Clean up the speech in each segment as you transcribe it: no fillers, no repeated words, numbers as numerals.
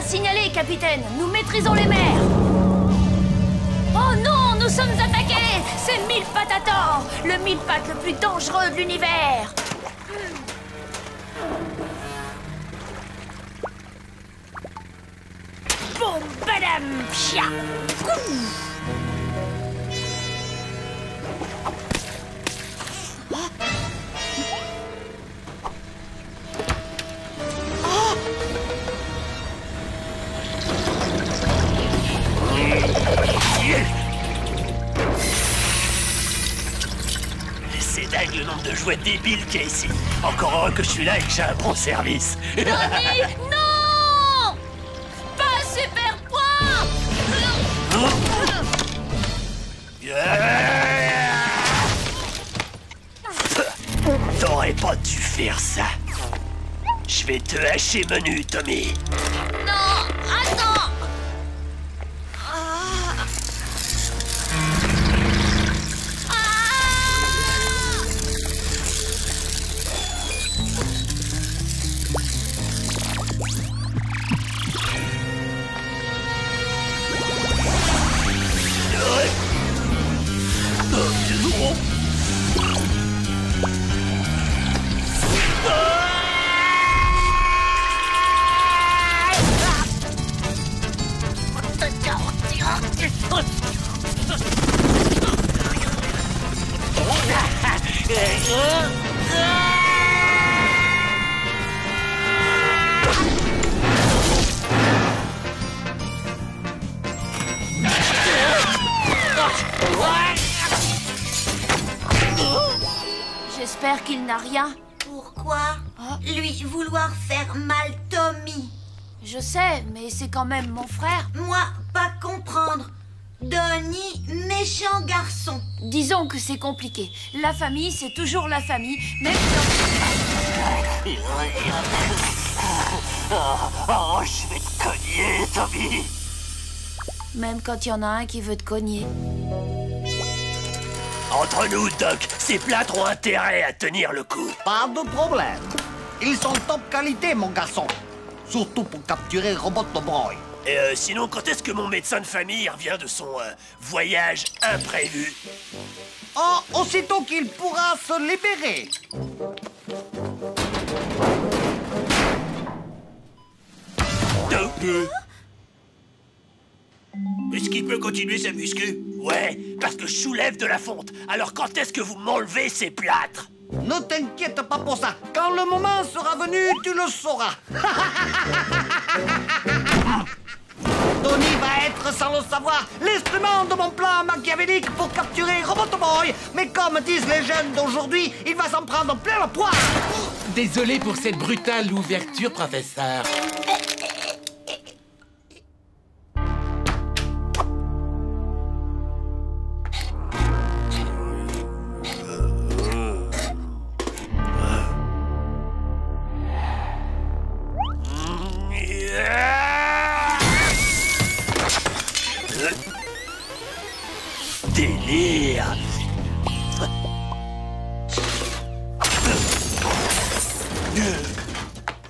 signalé, capitaine. Nous maîtrisons les mers. Oh non, nous sommes attaqués. C'est Mille Patatan, le mille-pattes le plus dangereux de l'univers. Boum, badam, pia. C'est dingue le nombre de jouets débiles qu'il y a ici. Encore heureux que je suis là et que j'ai un bon service. Tony, non! Pas super point! T'aurais pas dû faire ça. Je vais te hacher menu, Tommy. Non, attends! J'espère qu'il n'a rien. Pourquoi lui vouloir faire mal, Tommy? Je sais, mais c'est quand même mon frère. Moi, pas comprendre. Donnie, méchant garçon. Disons que c'est compliqué. La famille, c'est toujours la famille, même si Oh, je vais te cogner, Tommy. même quand il y en a un qui veut te cogner. Entre nous, Doc, ces plâtres ont intérêt à tenir le coup. Pas de problème. Ils sont top qualité, mon garçon. Surtout pour capturer Robotoboy. Et sinon, quand est-ce que mon médecin de famille revient de son voyage imprévu? Oh, aussitôt qu'il pourra se libérer. Est-ce qu'il peut continuer sa muscu? Ouais, parce que je soulève de la fonte. Alors quand est-ce que vous m'enlevez ces plâtres? Ne t'inquiète pas pour ça. Quand le moment sera venu, tu le sauras. Tony va être, sans le savoir, l'instrument de mon plan machiavélique pour capturer Robotoboy. Mais comme disent les jeunes d'aujourd'hui, il va s'en prendre plein la poire. Désolé pour cette brutale ouverture, professeur. Délire.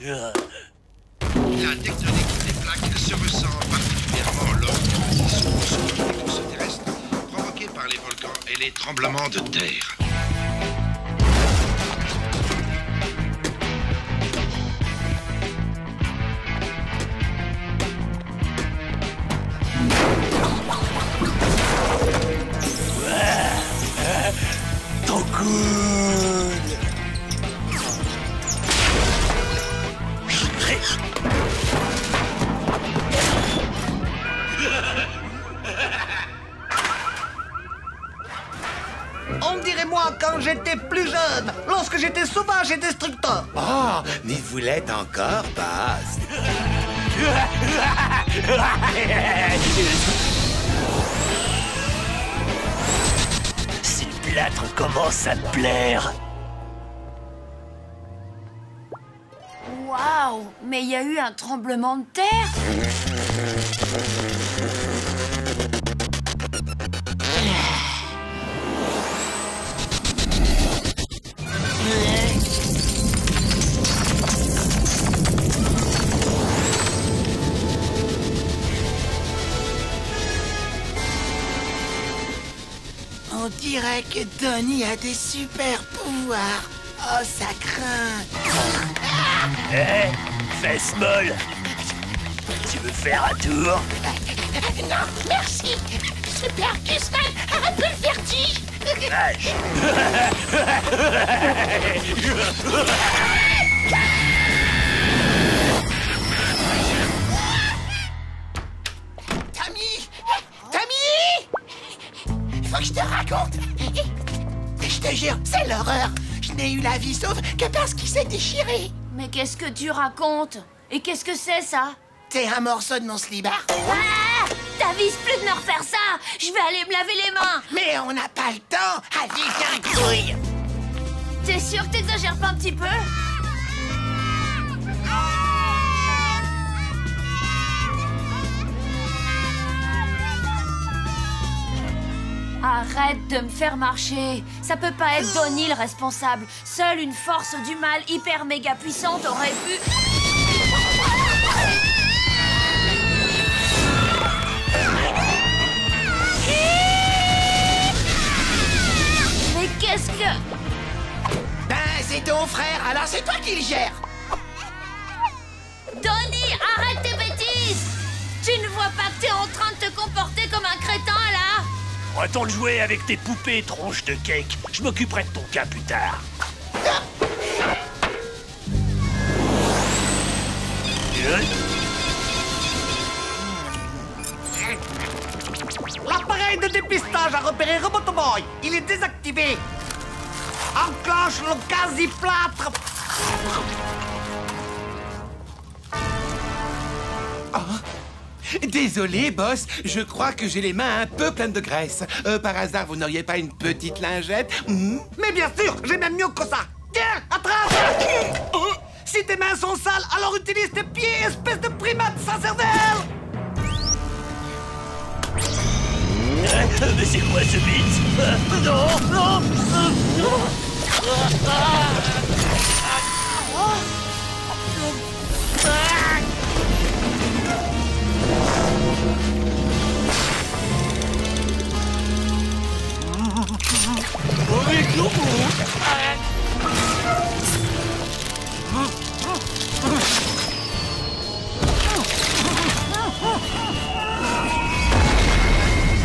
La tectonique des plaques se ressent particulièrement lors de transitions sur les courses terrestres provoquées par les volcans et les tremblements de terre. Trop cool. On dirait moi quand j'étais plus jeune, lorsque j'étais sauvage et destructeur. Oh, mais vous l'êtes encore, Baz. Ces plâtres commencent à me plaire. Waouh! Mais il y a eu un tremblement de terre? On dirait que Donnie a des super pouvoirs. Oh, ça craint. Hé, fesse molle. Tu veux faire un tour? Non, merci. Super Guzman a un peu le vertige. Vache. Tommy, faut que je te raconte. Je te jure, c'est l'horreur. Je n'ai eu la vie sauve que parce qu'il s'est déchiré. Mais qu'est-ce que tu racontes? Et qu'est-ce que c'est, ça? C'est un morceau de mon slibard. Ah! T'avises plus de me refaire ça! Je vais aller me laver les mains! Mais on n'a pas le temps. Allez, viens, couille. T'es sûr que t'exagères pas un petit peu? Arrête de me faire marcher. Ça peut pas être Donnie le responsable. Seule une force du mal hyper méga puissante aurait pu... Mais qu'est-ce que... Ben, c'est ton frère, alors c'est toi qui le gères. Donnie, arrête tes bêtises! Tu ne vois pas que t'es en train de te comporter comme un crétin, là? Retourne jouer avec tes poupées, tronche de cake. Je m'occuperai de ton cas plus tard. L'appareil de dépistage a repéré Robotoboy. Il est désactivé. Enclenche le quasi-plâtre. Désolé, boss, je crois que j'ai les mains un peu pleines de graisse. Par hasard, vous n'auriez pas une petite lingette? Mais bien sûr, j'ai même mieux que ça. Tiens, attrape. Si tes mains sont sales, alors utilise tes pieds, espèce de primate sans cervelle. Mais c'est quoi ce beat? Non, non, non.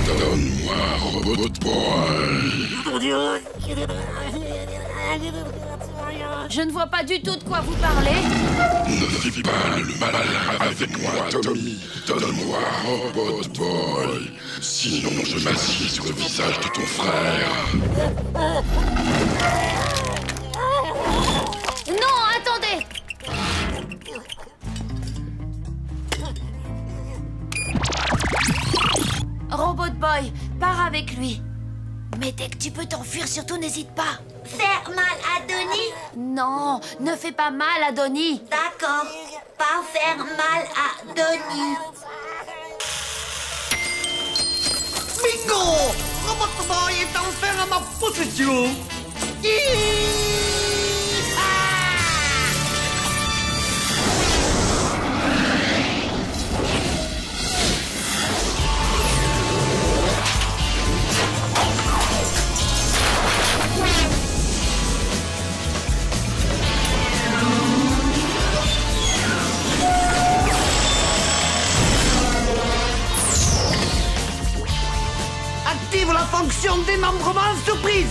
Donne-moi Robotboy. Je ne vois pas du tout de quoi vous parlez. Ne fais pas le malin avec moi, Tommy. Donne-moi Robotboy. Sinon, je m'assieds sur le visage de ton frère. Non, attendez! Robot Boy, pars avec lui. Mais dès que tu peux t'enfuir, surtout n'hésite pas. Faire mal à Donnie? Non, ne fais pas mal à Donnie. D'accord. Pas faire mal à Donnie. Bingo! Robotoboy est enfin à ma possession. Active la fonction démembrement surprise.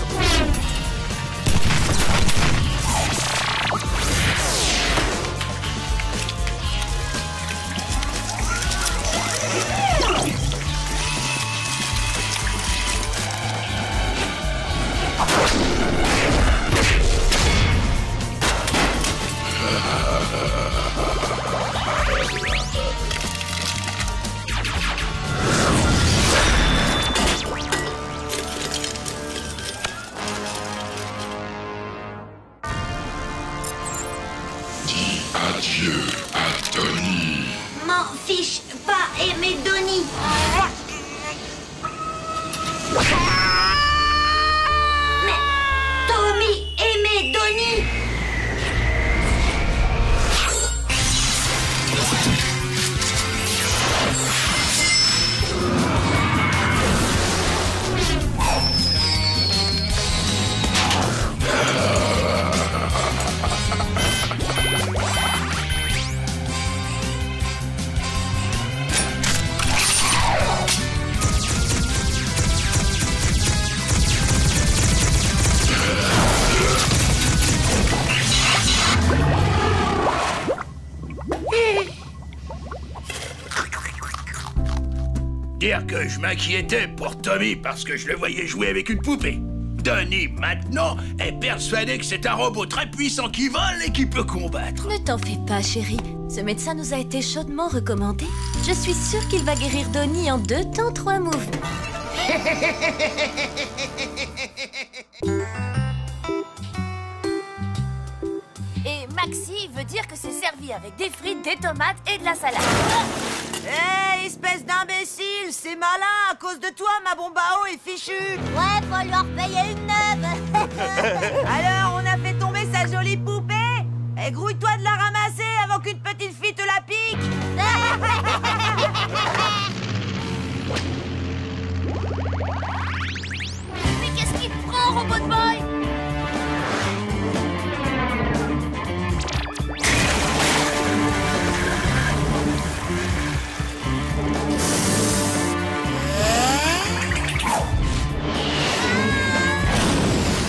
Adieu à Donnie. M'en fiche pas aimer Donnie. Mais Tommy aimait Donnie. dire que je m'inquiétais pour Tommy parce que je le voyais jouer avec une poupée. Donnie, maintenant, est persuadé que c'est un robot très puissant qui vole et qui peut combattre. Ne t'en fais pas, chérie. Ce médecin nous a été chaudement recommandé. Je suis sûre qu'il va guérir Donnie en 2 temps 3 mouvements. Et Maxi veut dire que c'est servi avec des frites, des tomates et de la salade. Hé, espèce d'imbécile, c'est malin, à cause de toi, ma bombe à eau est fichue. Ouais, faut lui en repayer une neuve. Alors, on a fait tomber sa jolie poupée. Et grouille-toi de la ramasser avant qu'une petite fille te la pique. Mais qu'est-ce qu'il prend, Robot Boy?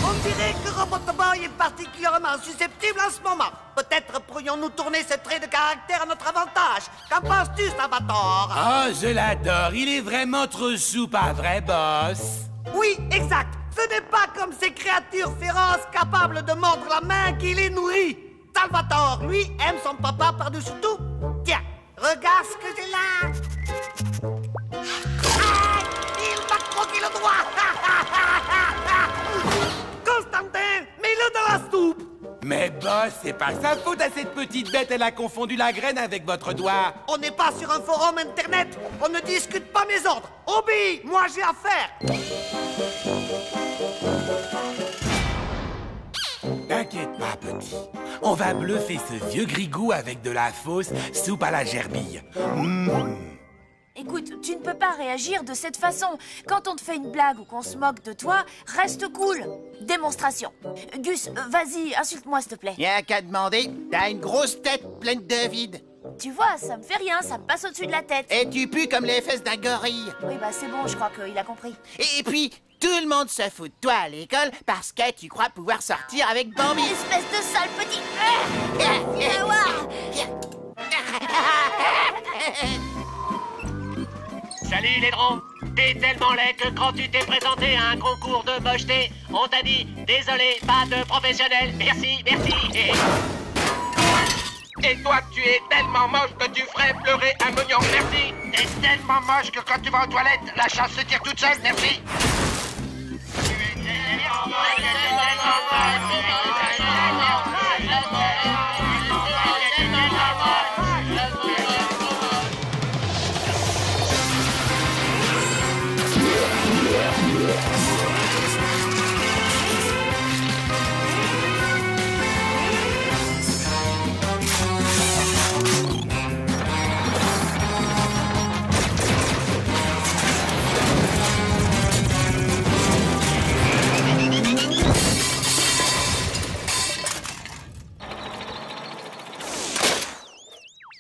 On dirait que Robotoboy est particulièrement susceptible en ce moment. Peut-être pourrions-nous tourner ce trait de caractère à notre avantage. Qu'en penses-tu, Salvatore? Oh, je l'adore. Il est vraiment trop souple, un vrai boss. Oui, exact. Ce n'est pas comme ces créatures féroces capables de mordre la main qui les nourrit. Salvatore, lui, aime son papa par-dessus tout. Tiens, regarde ce que j'ai là. Ah, il m'a croqué le doigt. Constantin, mets-le dans la soupe. Mais boss, c'est pas sa faute à cette petite bête. Elle a confondu la graine avec votre doigt. On n'est pas sur un forum internet. On ne discute pas mes ordres. Obéis, moi j'ai affaire. T'inquiète pas, petit. On va bluffer ce vieux grigou avec de la fausse soupe à la gerbille. Écoute, tu ne peux pas réagir de cette façon. Quand on te fait une blague ou qu'on se moque de toi, reste cool. Démonstration. Gus, vas-y, insulte-moi, s'il te plaît. Y'a qu'à demander, t'as une grosse tête pleine de vide. Tu vois, ça me fait rien, ça me passe au-dessus de la tête. Et tu pues comme les fesses d'un gorille. Oui, bah c'est bon, je crois qu'il a compris. Et puis, tout le monde se fout de toi à l'école parce que tu crois pouvoir sortir avec Bambi. Espèce de sale petit... Salut les drôles. T'es tellement laid que quand tu t'es présenté à un concours de mocheté, on t'a dit « Désolé, pas de professionnel, merci, merci ». Et toi, tu es tellement moche que tu ferais pleurer un mignon, merci. T'es tellement moche que quand tu vas aux toilettes, la chasse se tire toute seule, merci.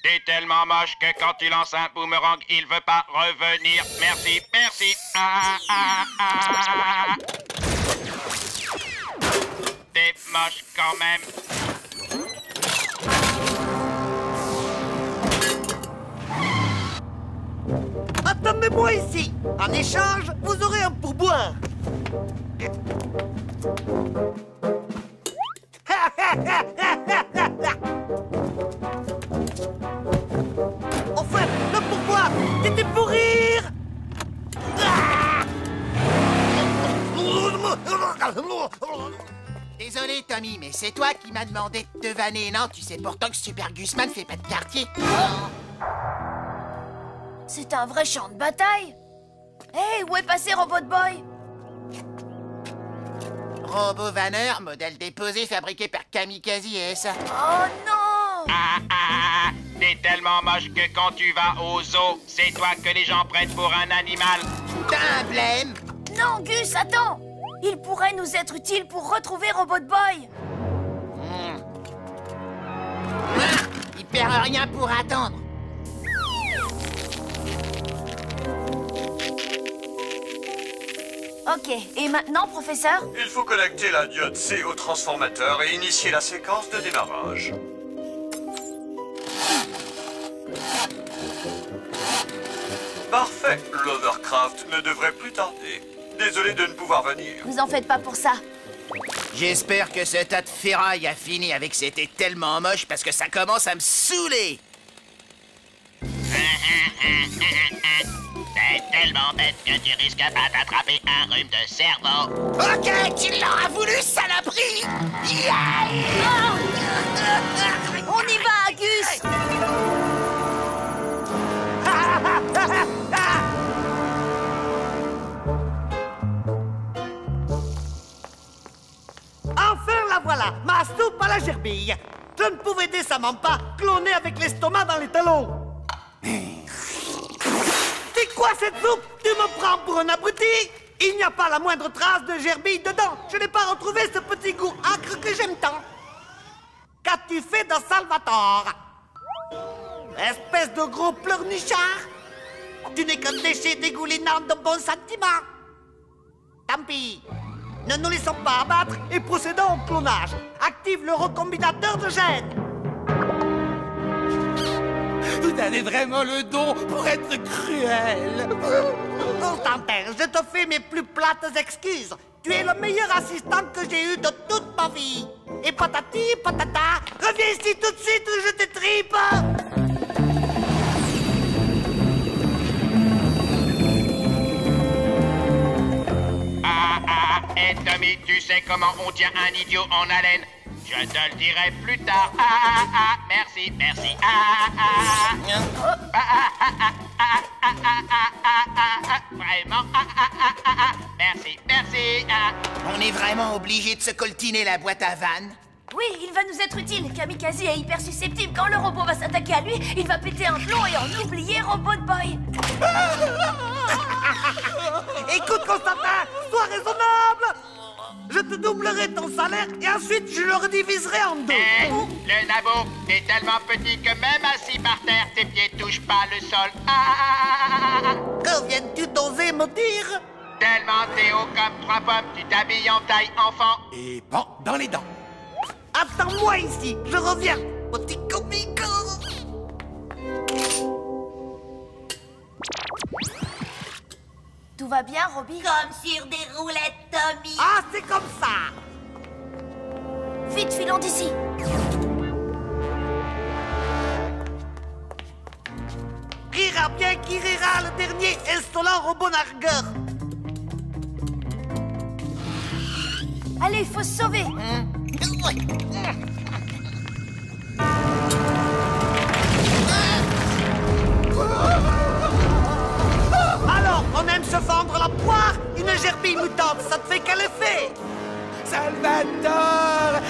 T'es tellement moche que quand tu lances un boomerang, il veut pas revenir. Merci, merci. T'es moche quand même. Attendez-moi ici. En échange, vous aurez un pourboire. Enfin, le pourboire, c'était pour rire. Désolé, Tommy, mais c'est toi qui m'as demandé de te vanner, non? Tu sais pourtant que Super Gusman fait pas de quartier. C'est un vrai champ de bataille. Hé, où est passé Robot Boy? Robot vanneur, modèle déposé, fabriqué par Kamikaze et ça. Oh non! T'es tellement moche que quand tu vas au zoo, c'est toi que les gens prennent pour un animal. T'as un blême? Non, Gus, attends! Il pourrait nous être utile pour retrouver Robot Boy. Il perd rien pour attendre. Ok, et maintenant, professeur? Il faut connecter la diode C au transformateur et initier la séquence de démarrage. Parfait. L'Overcraft ne devrait plus tarder. Désolé de ne pouvoir venir. Vous en faites pas pour ça. J'espère que ce tas de ferraille a fini avec c'était tellement moche parce que ça commence à me saouler. C'est tellement bête que tu risques pas d'attraper un rhume de cerveau. Ok, tu l'auras voulu, saloperie! Ah on y va, Gus! Enfin, la voilà, ma soupe à la gerbille. Je ne pouvais décemment pas cloner avec l'estomac dans les talons. C'est quoi cette soupe? Tu me prends pour un abruti? Il n'y a pas la moindre trace de gerbille dedans. Je n'ai pas retrouvé ce petit goût acre que j'aime tant. Qu'as-tu fait de Salvatore? Espèce de gros pleurnichard. Tu n'es qu'un déchet dégoulinant de bons sentiments. Tant pis. Ne nous laissons pas abattre et procédons au clonage. Active le recombinateur de gènes. Vous avez vraiment le don pour être cruel. Constantin, je te fais mes plus plates excuses. Tu es le meilleur assistant que j'ai eu de toute ma vie. Et patati patata, reviens ici tout de suite ou je te tripe. Et Tommy, tu sais comment on tient un idiot en haleine? Je te le dirai plus tard. Merci, merci. Vraiment. Merci, merci. On est vraiment obligé de se coltiner la boîte à vannes. Oui, il va nous être utile. Kamikaze est hyper susceptible. Quand le robot va s'attaquer à lui, il va péter un plomb et en oublier Robot Boy. Écoute, Constantin, sois raisonnable. Je te doublerai ton salaire et ensuite je le rediviserai en deux. Le nabo, t'es tellement petit que même assis par terre, tes pieds touchent pas le sol. Que viens-tu d'oser me dire? Tellement t'es haut comme 3 pommes, tu t'habilles en taille enfant. Et bon, dans les dents. Attends-moi ici, je reviens, petit comique. Tout va bien, Robbie? Comme sur des roulettes, Tommy. Ah, c'est comme ça. Vite, filons d'ici. Rira bien qui rira, le dernier insolent robot nargueur. Allez, faut se sauver. Alors, on aime se fendre la poire? Une gerbille mutante, ça te fait quel effet? Salvatore!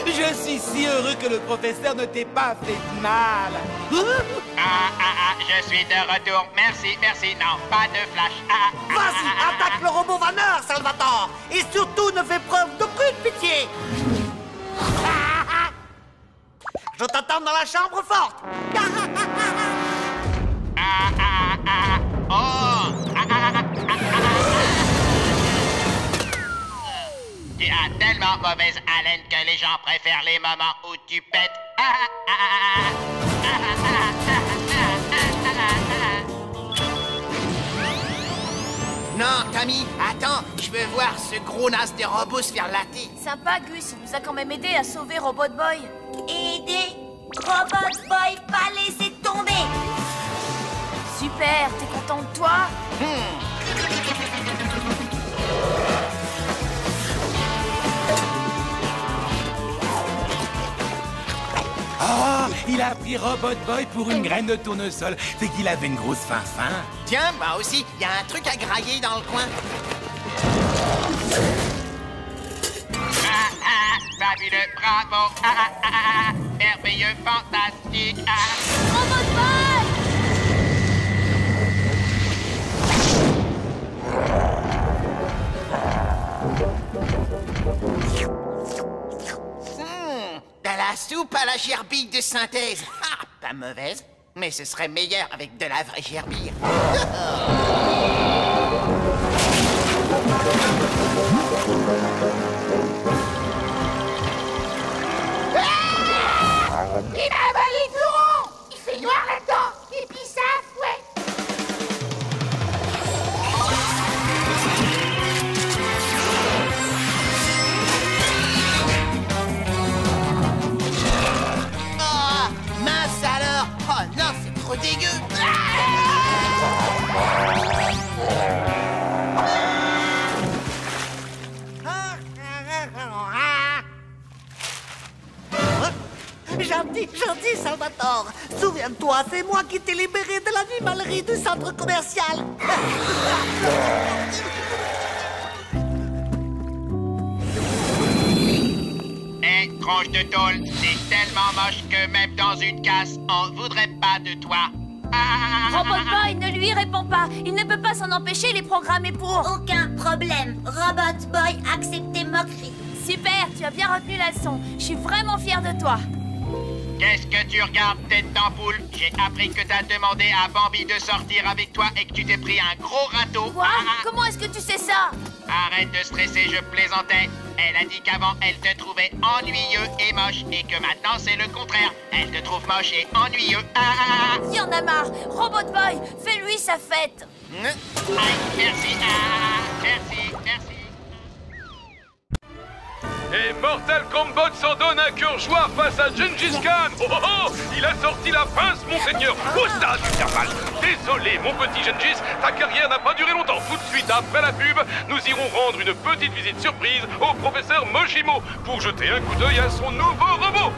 Je suis si heureux que le professeur ne t'ait pas fait de mal. Je suis de retour. Merci, merci. Non, pas de flash. Vas-y, attaque le robot vanneur, Salvatore. Et surtout, ne fais preuve d'aucune pitié. Je t'attends dans la chambre forte. Tu as tellement mauvaise haleine que les gens préfèrent les moments où tu pètes. Non, Tommy, attends, je veux voir ce gros nas de robot se faire latter. Sympa, Gus, il nous a quand même aidé à sauver Robot Boy. Aider Robot Boy, pas laisser tomber. Super, t'es content de toi? Oh, il a pris Robot Boy pour une graine de tournesol. C'est qu'il avait une grosse faim. Tiens, moi aussi, il y a un truc à grailler dans le coin. Fabuleux, bravo. Merveilleux, fantastique. Robot Boy! De la soupe à la gerbille de synthèse. Ah, pas mauvaise, mais ce serait meilleur avec de la vraie gerbille. Il a avalé le fleuron. Il fait noir là-dedans. Et puis ça, ouais. Gentil, Salvatore. Souviens-toi, c'est moi qui t'ai libéré de l'animalerie du centre commercial. Hé, tronche de tôle, c'est tellement moche que même dans une casse, on voudrait pas de toi. Robot Boy, ne lui réponds pas. Il ne peut pas s'en empêcher, il est programmé pour. Aucun problème. Robot Boy accepte tes moqueries. Super, tu as bien retenu la leçon. Je suis vraiment fière de toi. Qu'est-ce que tu regardes, tête d'ampoule? J'ai appris que t'as demandé à Bambi de sortir avec toi et que tu t'es pris un gros râteau. Quoi? Comment est-ce que tu sais ça? Arrête de stresser, je plaisantais. Elle a dit qu'avant, elle te trouvait ennuyeux et moche et que maintenant, c'est le contraire. Elle te trouve moche et ennuyeux. Il y en a marre. Robot Boy, fais-lui sa fête. Merci. Merci. Et Mortal Kombat s'en donne un cœur joie face à Gengis Khan. Oh, il a sorti la pince, monseigneur. Au stade intervalle. Désolé, mon petit Gengis, ta carrière n'a pas duré longtemps. Tout de suite après la pub, nous irons rendre une petite visite surprise au professeur Mojimo pour jeter un coup d'œil à son nouveau robot.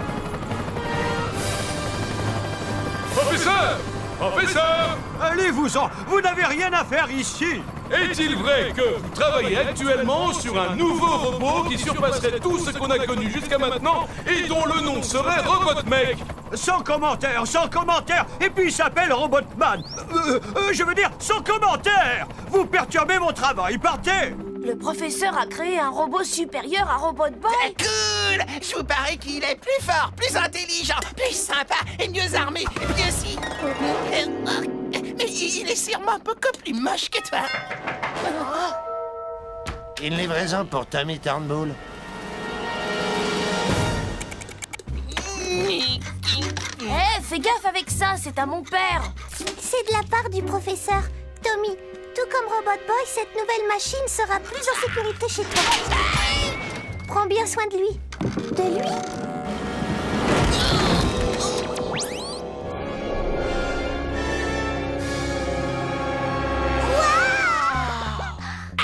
Professeur! Allez-vous-en! Vous n'avez rien à faire ici! Est-il vrai que vous travaillez actuellement sur un nouveau robot qui surpasserait tout ce qu'on a connu jusqu'à maintenant et dont le nom serait Robotmech? Sans commentaire! Et puis il s'appelle Robotman! Je veux dire, sans commentaire! Vous perturbez mon travail, partez! Le professeur a créé un robot supérieur à Robot Boy. Cool! Je vous parie qu'il est plus fort, plus intelligent, plus sympa et mieux armé. Et puis aussi... Mais il est sûrement beaucoup plus moche que toi. Une livraison pour Tommy Turnbull. Fais gaffe avec ça, c'est à mon père. C'est de la part du professeur Tommy. Tout comme Robot Boy, cette nouvelle machine sera plus en sécurité chez toi. Prends bien soin de lui. De lui?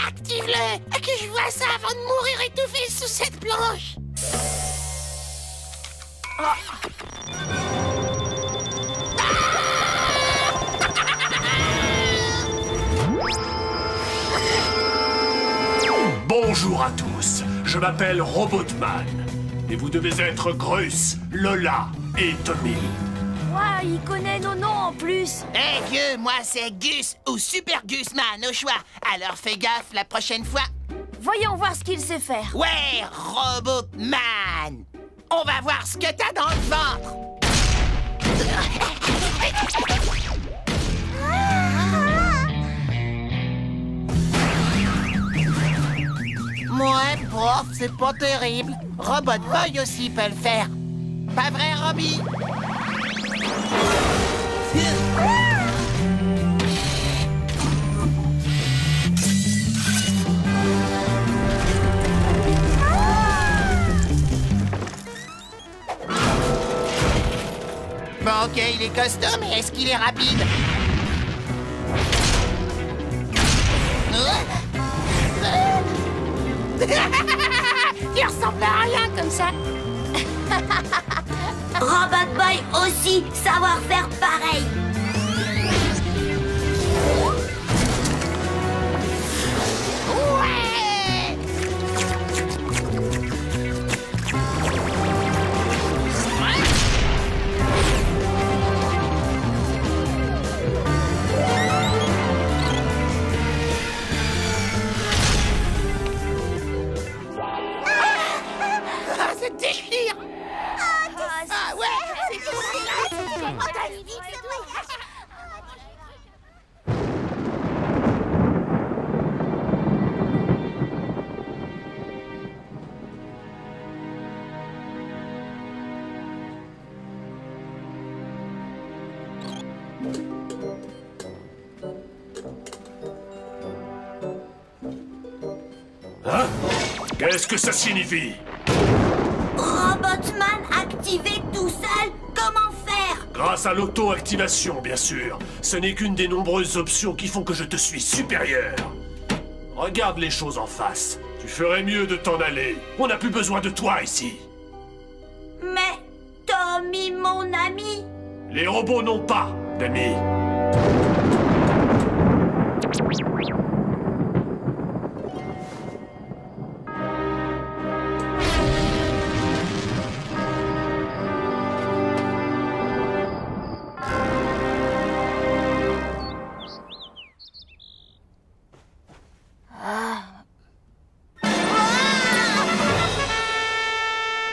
Active-le! Que je vois ça avant de mourir étouffé sous cette planche! Bonjour à tous, je m'appelle Robotman. Et vous devez être Grus, Lola et Tommy. Ouais, il connaît nos noms en plus. Hé vieux, moi c'est Gus ou Super Gusman au choix. Alors fais gaffe la prochaine fois. Voyons voir ce qu'il sait faire. Ouais, Robotman. On va voir ce que t'as dans le ventre. Ouais, prof, c'est pas terrible. Robot Boy aussi peut le faire. Pas vrai, Robbie? Bon, ok, il est costaud, mais est-ce qu'il est rapide? Il ressemble à rien comme ça. Robot Boy aussi, savoir faire pareil. Ouais! Ah, c'est déchire! Ah ouais, c'est Hein? Qu'est-ce que ça signifie? Robotman activé tout seul, comment faire? Grâce à l'auto-activation, bien sûr. Ce n'est qu'une des nombreuses options qui font que je te suis supérieur. Regarde les choses en face. Tu ferais mieux de t'en aller. On n'a plus besoin de toi ici. Mais Tommy... Les robots n'ont pas d'amis.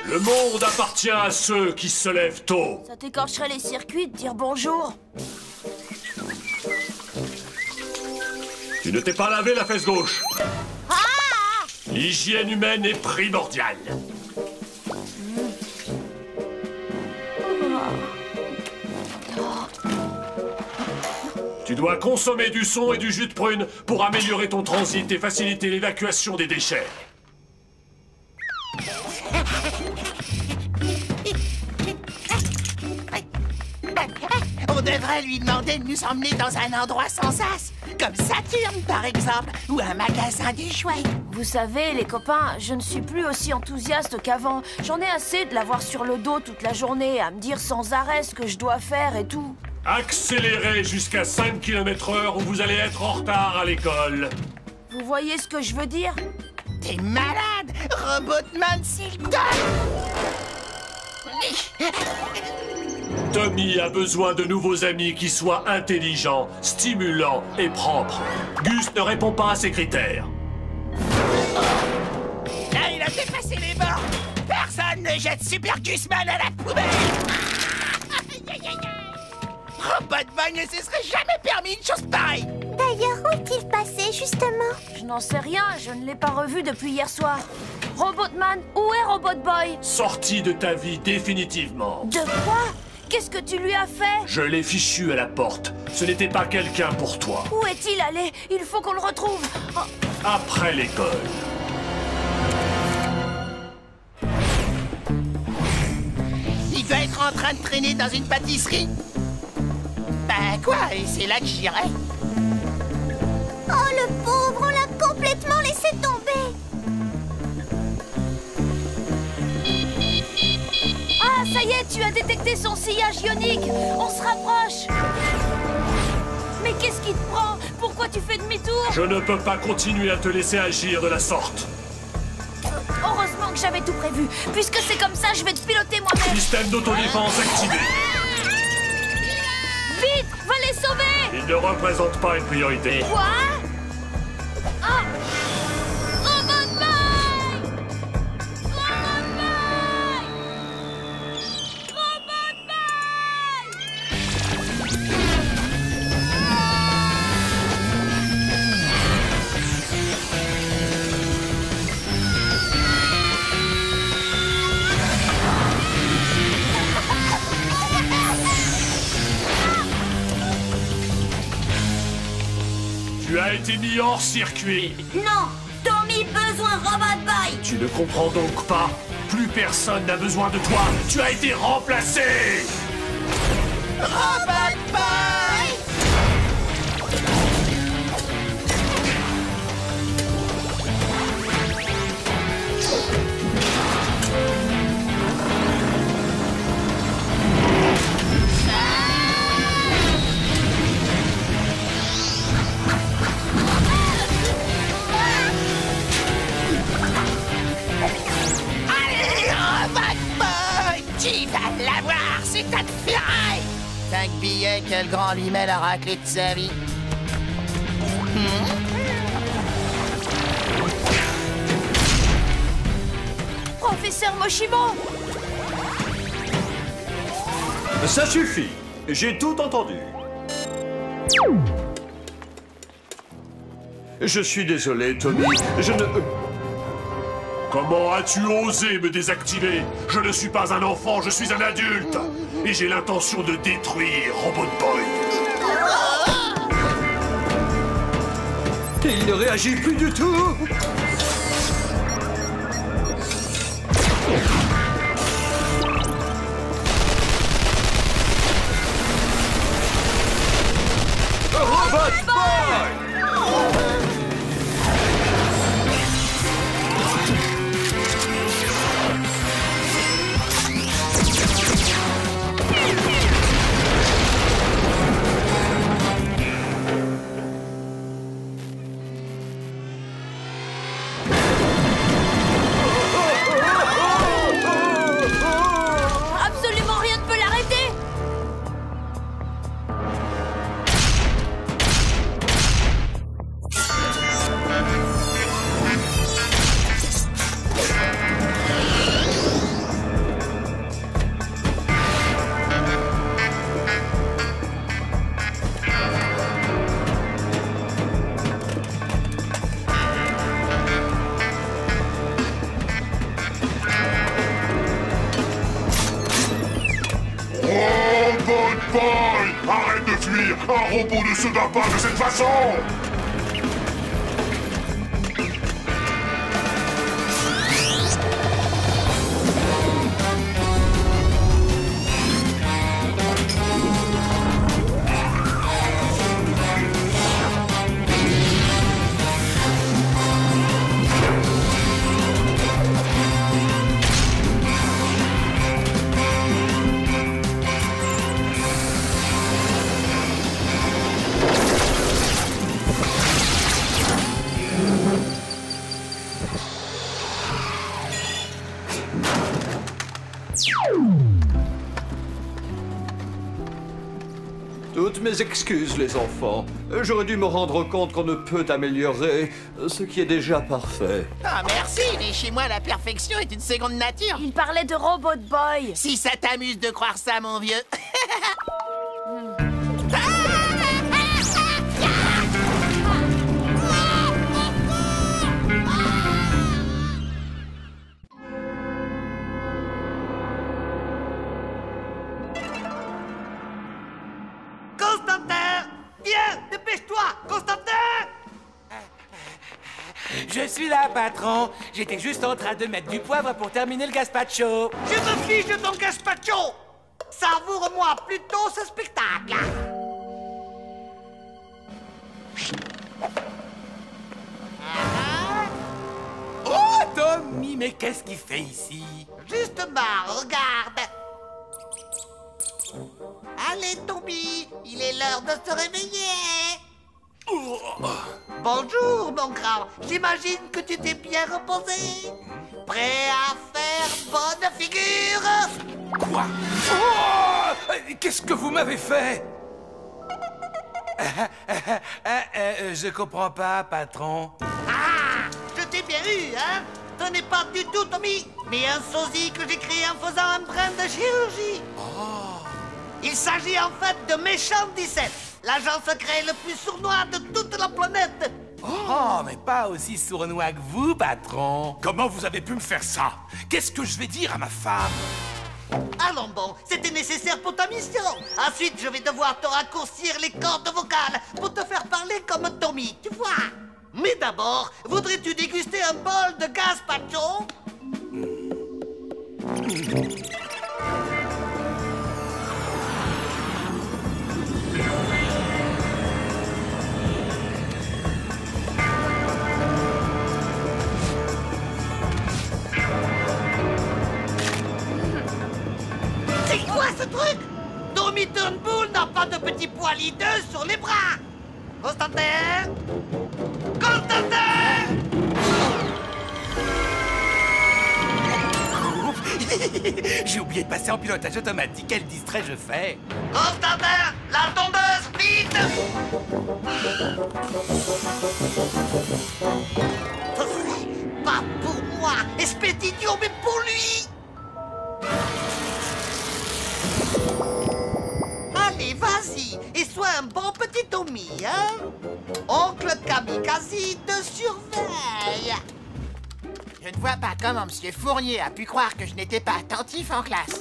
Le monde appartient à ceux qui se lèvent tôt. Ça t'écorcherait les circuits de dire bonjour. Tu ne t'es pas lavé la fesse gauche. L'hygiène humaine est primordiale. Tu dois consommer du son et du jus de prune pour améliorer ton transit et faciliter l'évacuation des déchets. On devrait lui demander de nous emmener dans un endroit sans sas, comme Saturne par exemple, ou un magasin des jouets. Vous savez, les copains, je ne suis plus aussi enthousiaste qu'avant. J'en ai assez de l'avoir sur le dos toute la journée, à me dire sans arrêt ce que je dois faire et tout. Accélérez jusqu'à 5 km/h ou vous allez être en retard à l'école. Vous voyez ce que je veux dire? T'es malade, Robotman Silton. Tommy a besoin de nouveaux amis qui soient intelligents, stimulants et propres. Gus ne répond pas à ces critères. Là, il a dépassé les bords. Personne ne jette Super Gusman à la poubelle. Robotman ne se serait jamais permis une chose pareille. D'ailleurs, où est-il passé, justement? Je n'en sais rien, je ne l'ai pas revu depuis hier soir. Robotman, où est Robotboy? Sorti de ta vie définitivement. De quoi? Qu'est-ce que tu lui as fait? Je l'ai fichu à la porte. Ce n'était pas quelqu'un pour toi. Où est-il allé? Il faut qu'on le retrouve. Oh. Après l'école. Il doit être en train de traîner dans une pâtisserie. Ben quoi, et c'est là que j'irai. Oh, le pauvre, on l'a complètement laissé tomber. Ah, ça y est, tu as détecté son sillage ionique. On se rapproche. Mais qu'est-ce qui te prend? Pourquoi tu fais demi-tour? Je ne peux pas continuer à te laisser agir de la sorte. Heureusement que j'avais tout prévu. Puisque c'est comme ça, je vais te piloter moi-même. Système d'autodéfense activé. Vite, va les sauver. Il ne représente pas une priorité. Quoi? Ah! Robotboy! Robotboy! Tu as été mis hors circuit. Non, Tommy besoin Robotboy. Tu ne comprends donc pas? Plus personne n'a besoin de toi. Tu as été remplacé. Robotboy! Tu vas l'avoir, c'est ta ferraille! 5 billets que le grand lui met la raclée de sa vie. Professeur Moshimo! Ça suffit. J'ai tout entendu. Je suis désolé, Tommy. Je ne... Comment as-tu osé me désactiver? Je ne suis pas un enfant, je suis un adulte. Et j'ai l'intention de détruire Robotboy. Il ne réagit plus du tout. Robotboy! Boy! Arrête de fuir! Un robot ne se bat pas de cette façon! Toutes mes excuses, les enfants. J'aurais dû me rendre compte qu'on ne peut améliorer ce qui est déjà parfait. Ah, merci, mais chez moi, la perfection est une seconde nature. Il parlait de Robot Boy. Si ça t'amuse de croire ça, mon vieux. Constantin! Viens, dépêche-toi! Constantin! Je suis là, patron. J'étais juste en train de mettre du poivre pour terminer le gazpacho. Je me fiche de ton gazpacho! Savoure-moi plutôt ce spectacle! Oh, Tommy, mais qu'est-ce qu'il fait ici? Justement, regarde! Allez, Tommy, il est l'heure de se réveiller! Bonjour, mon grand. J'imagine que tu t'es bien reposé. Prêt à faire bonne figure? Quoi? Oh! Qu'est-ce que vous m'avez fait? Je comprends pas, patron. Ah! Je t'ai bien eu, hein? Ce n'est pas du tout Tommy, mais un sosie que j'ai créé en faisant un brin de chirurgie. Il s'agit en fait de Méchant 17, l'agent secret le plus sournois de toute la planète. Oh, mais pas aussi sournois que vous, patron. Comment vous avez pu me faire ça? Qu'est-ce que je vais dire à ma femme? Allons bon, c'était nécessaire pour ta mission. Ensuite, je vais devoir te raccourcir les cordes vocales pour te faire parler comme Tommy, tu vois. Mais d'abord, voudrais-tu déguster un bol de gazpacho? C'est quoi ce truc? Tommy Turnbull n'a pas de petit poil hideux sur les bras. Constantin? Constantin! J'ai oublié de passer en pilotage automatique. Quel distrait je fais. Constantin, la tondeuse, vite! Pas pour moi, espèce d'idiot, mais pour lui! Allez, vas-y, et sois un bon petit Tommy, hein? Oncle Kamikaze te surveille. Je ne vois pas comment M. Fournier a pu croire que je n'étais pas attentif en classe.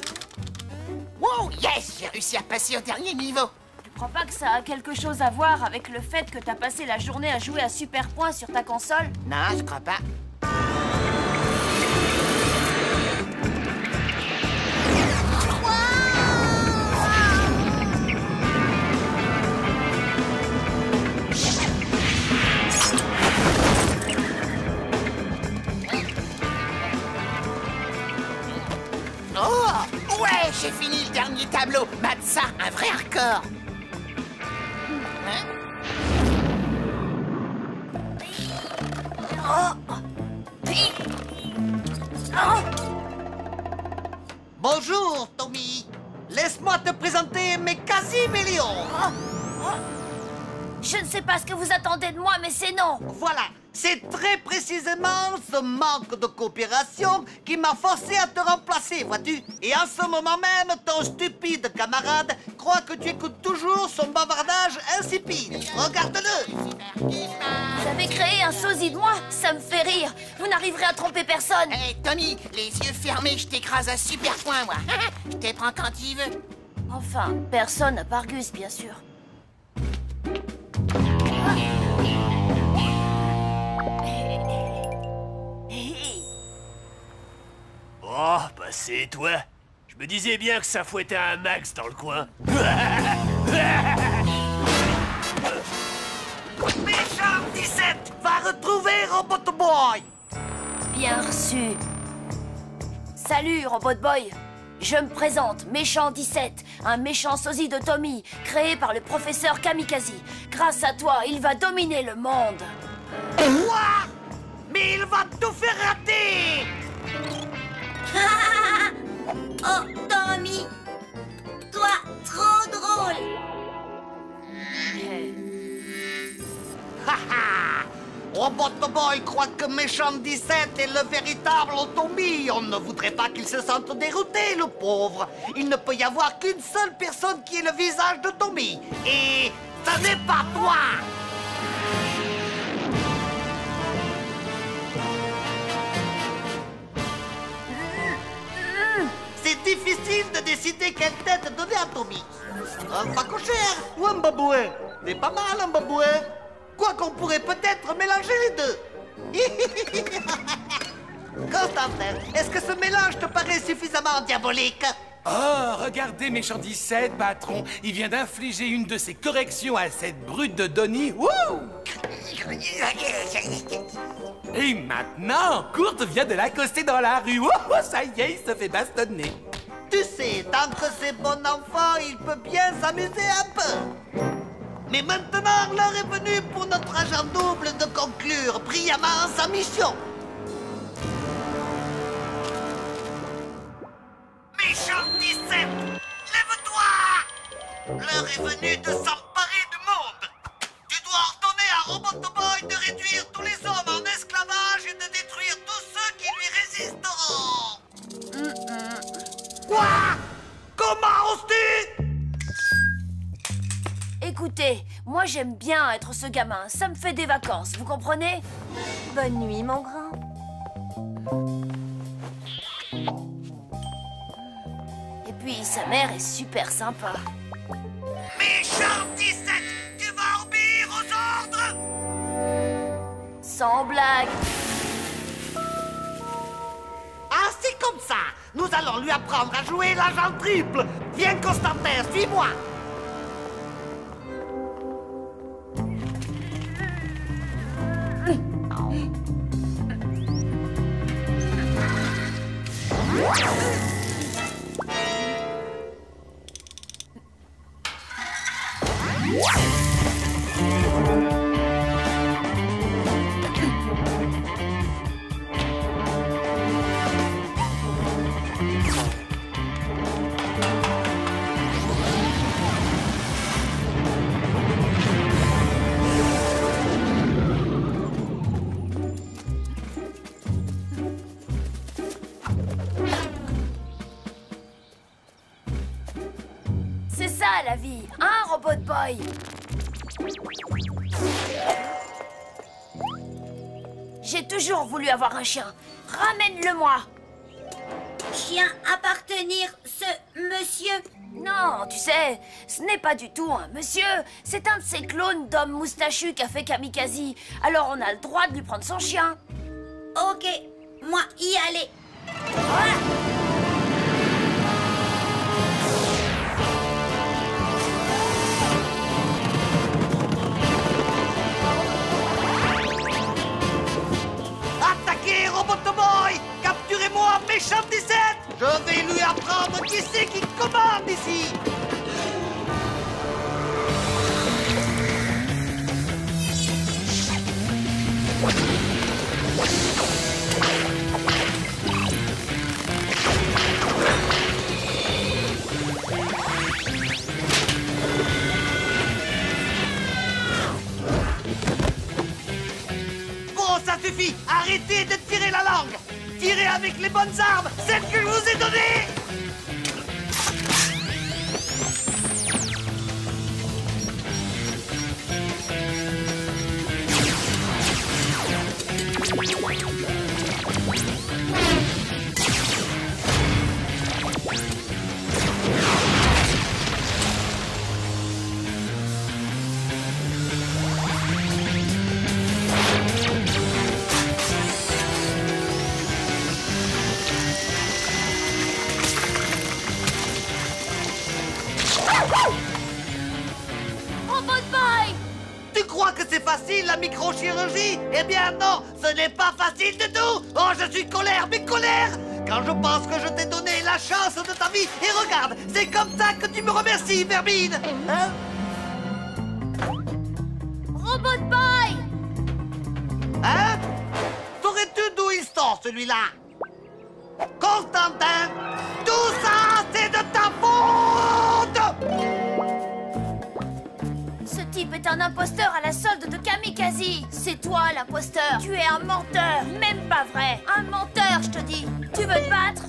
Wow, yes, j'ai réussi à passer au dernier niveau. Tu crois pas que ça a quelque chose à voir avec le fait que t'as passé la journée à jouer à Super Point sur ta console? Non, je crois pas. Oh, ouais, j'ai fini le dernier tableau. Mate ça, un vrai record. Hein? Bonjour, Tommy. Laisse-moi te présenter mes quasi-millions. Je ne sais pas ce que vous attendez de moi, mais c'est non. Voilà, c'est très précisément ce manque de coopération qui m'a forcé à te remplacer, vois-tu? Et en ce moment même, ton stupide camarade croit que tu écoutes toujours son bavardage insipide. Regarde-le. Vous avez créé un sosie de moi? Ça me fait rire. Vous n'arriverez à tromper personne. Hé, Tommy, les yeux fermés, je t'écrase à super point, moi. Je te prends quand tu veux. Enfin, personne à part Gus, bien sûr. Oh, bah c'est toi. Je me disais bien que ça fouettait un max dans le coin. Méchant 17 va retrouver Robot Boy. Bien reçu. Salut, Robot Boy. Je me présente, Méchant 17, un méchant sosie de Tommy, créé par le professeur Kamikaze. Grâce à toi, il va dominer le monde. Quoi? Mais il va tout faire rater. Oh, Tommy, toi, trop drôle. Robot Boy croit que Méchant 17 est le véritable Tommy. On ne voudrait pas qu'il se sente dérouté, le pauvre. Il ne peut y avoir qu'une seule personne qui ait le visage de Tommy. Et ça n'est pas toi. C'est difficile de décider quelle tête donner à Tommy. Un facochère ou un babouin? C'est pas mal un babouin. Quoi qu'on pourrait peut-être mélanger les deux. Constantin, est-ce que ce mélange te paraît suffisamment diabolique? Oh, regardez Méchant 17, patron. Il vient d'infliger une de ses corrections à cette brute de Donnie. Wouh! Et maintenant, Kurt vient de l'accoster dans la rue. Oh, ça y est, il se fait bastonner. Tu sais, tant que c'est bon enfant, il peut bien s'amuser un peu. Mais maintenant, l'heure est venue pour notre agent double de conclure brillamment sa mission. Méchant 17, lève-toi! L'heure est venue de s'emparer du monde. Tu dois ordonner à Robot Boy de réduire tous les hommes en esclavage et de détruire tous ceux qui lui résisteront. Quoi? Comment oses-tu? Écoutez, moi j'aime bien être ce gamin. Ça me fait des vacances, vous comprenez? Bonne nuit, mon grand. Et puis sa mère est super sympa. Méchant 17, tu vas obéir aux ordres? Sans blague. Ah, c'est comme ça. Nous allons lui apprendre à jouer l'agent triple. Viens, Constantin, suis-moi. C'est ça la vie, hein, Robot Boy? J'ai toujours voulu avoir un chien. Ramène-le-moi. Chien appartenir ce monsieur? Non, tu sais, ce n'est pas du tout un monsieur. C'est un de ces clones d'hommes moustachus qu'a fait Kamikaze. Alors on a le droit de lui prendre son chien. Ok, moi y aller. Attaquez, Robot Boy! Capturez-moi, Méchant 17! Je vais lui apprendre qui c'est qui commande ici! Bon, ça suffit! Arrêtez de tirer la langue! Tirez avec les bonnes armes, celles que je vous ai données! que c'est facile la microchirurgie. Eh bien non, ce n'est pas facile du tout. Oh, je suis colère, mais colère quand je pense que je t'ai donné la chance de ta vie. Et regarde, c'est comme ça que tu me remercies, Vermine. Hein? Robot Boy! Hein? Saurais-tu d'où il sort, celui-là? Constantin, tout ça, c'est de ta faute! Ce type est un imposteur à la solde de Kamikaze. C'est toi l'imposteur. Tu es un menteur. Même pas vrai. Un menteur, je te dis. Tu veux te battre?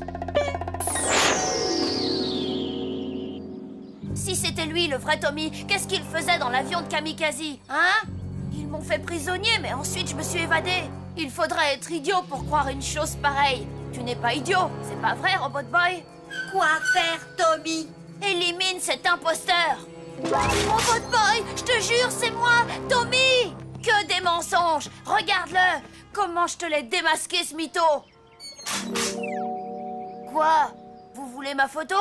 Si c'était lui, le vrai Tommy, qu'est-ce qu'il faisait dans l'avion de Kamikaze? Hein? Ils m'ont fait prisonnier, mais ensuite je me suis évadé. Il faudrait être idiot pour croire une chose pareille. Tu n'es pas idiot, c'est pas vrai, Robot Boy? Quoi faire, Tommy? Élimine cet imposteur. Robot Boy, je te jure, c'est moi, Tommy! Que des mensonges! Regarde-le! Comment je te l'ai démasqué, ce mytho! Quoi? Vous voulez ma photo?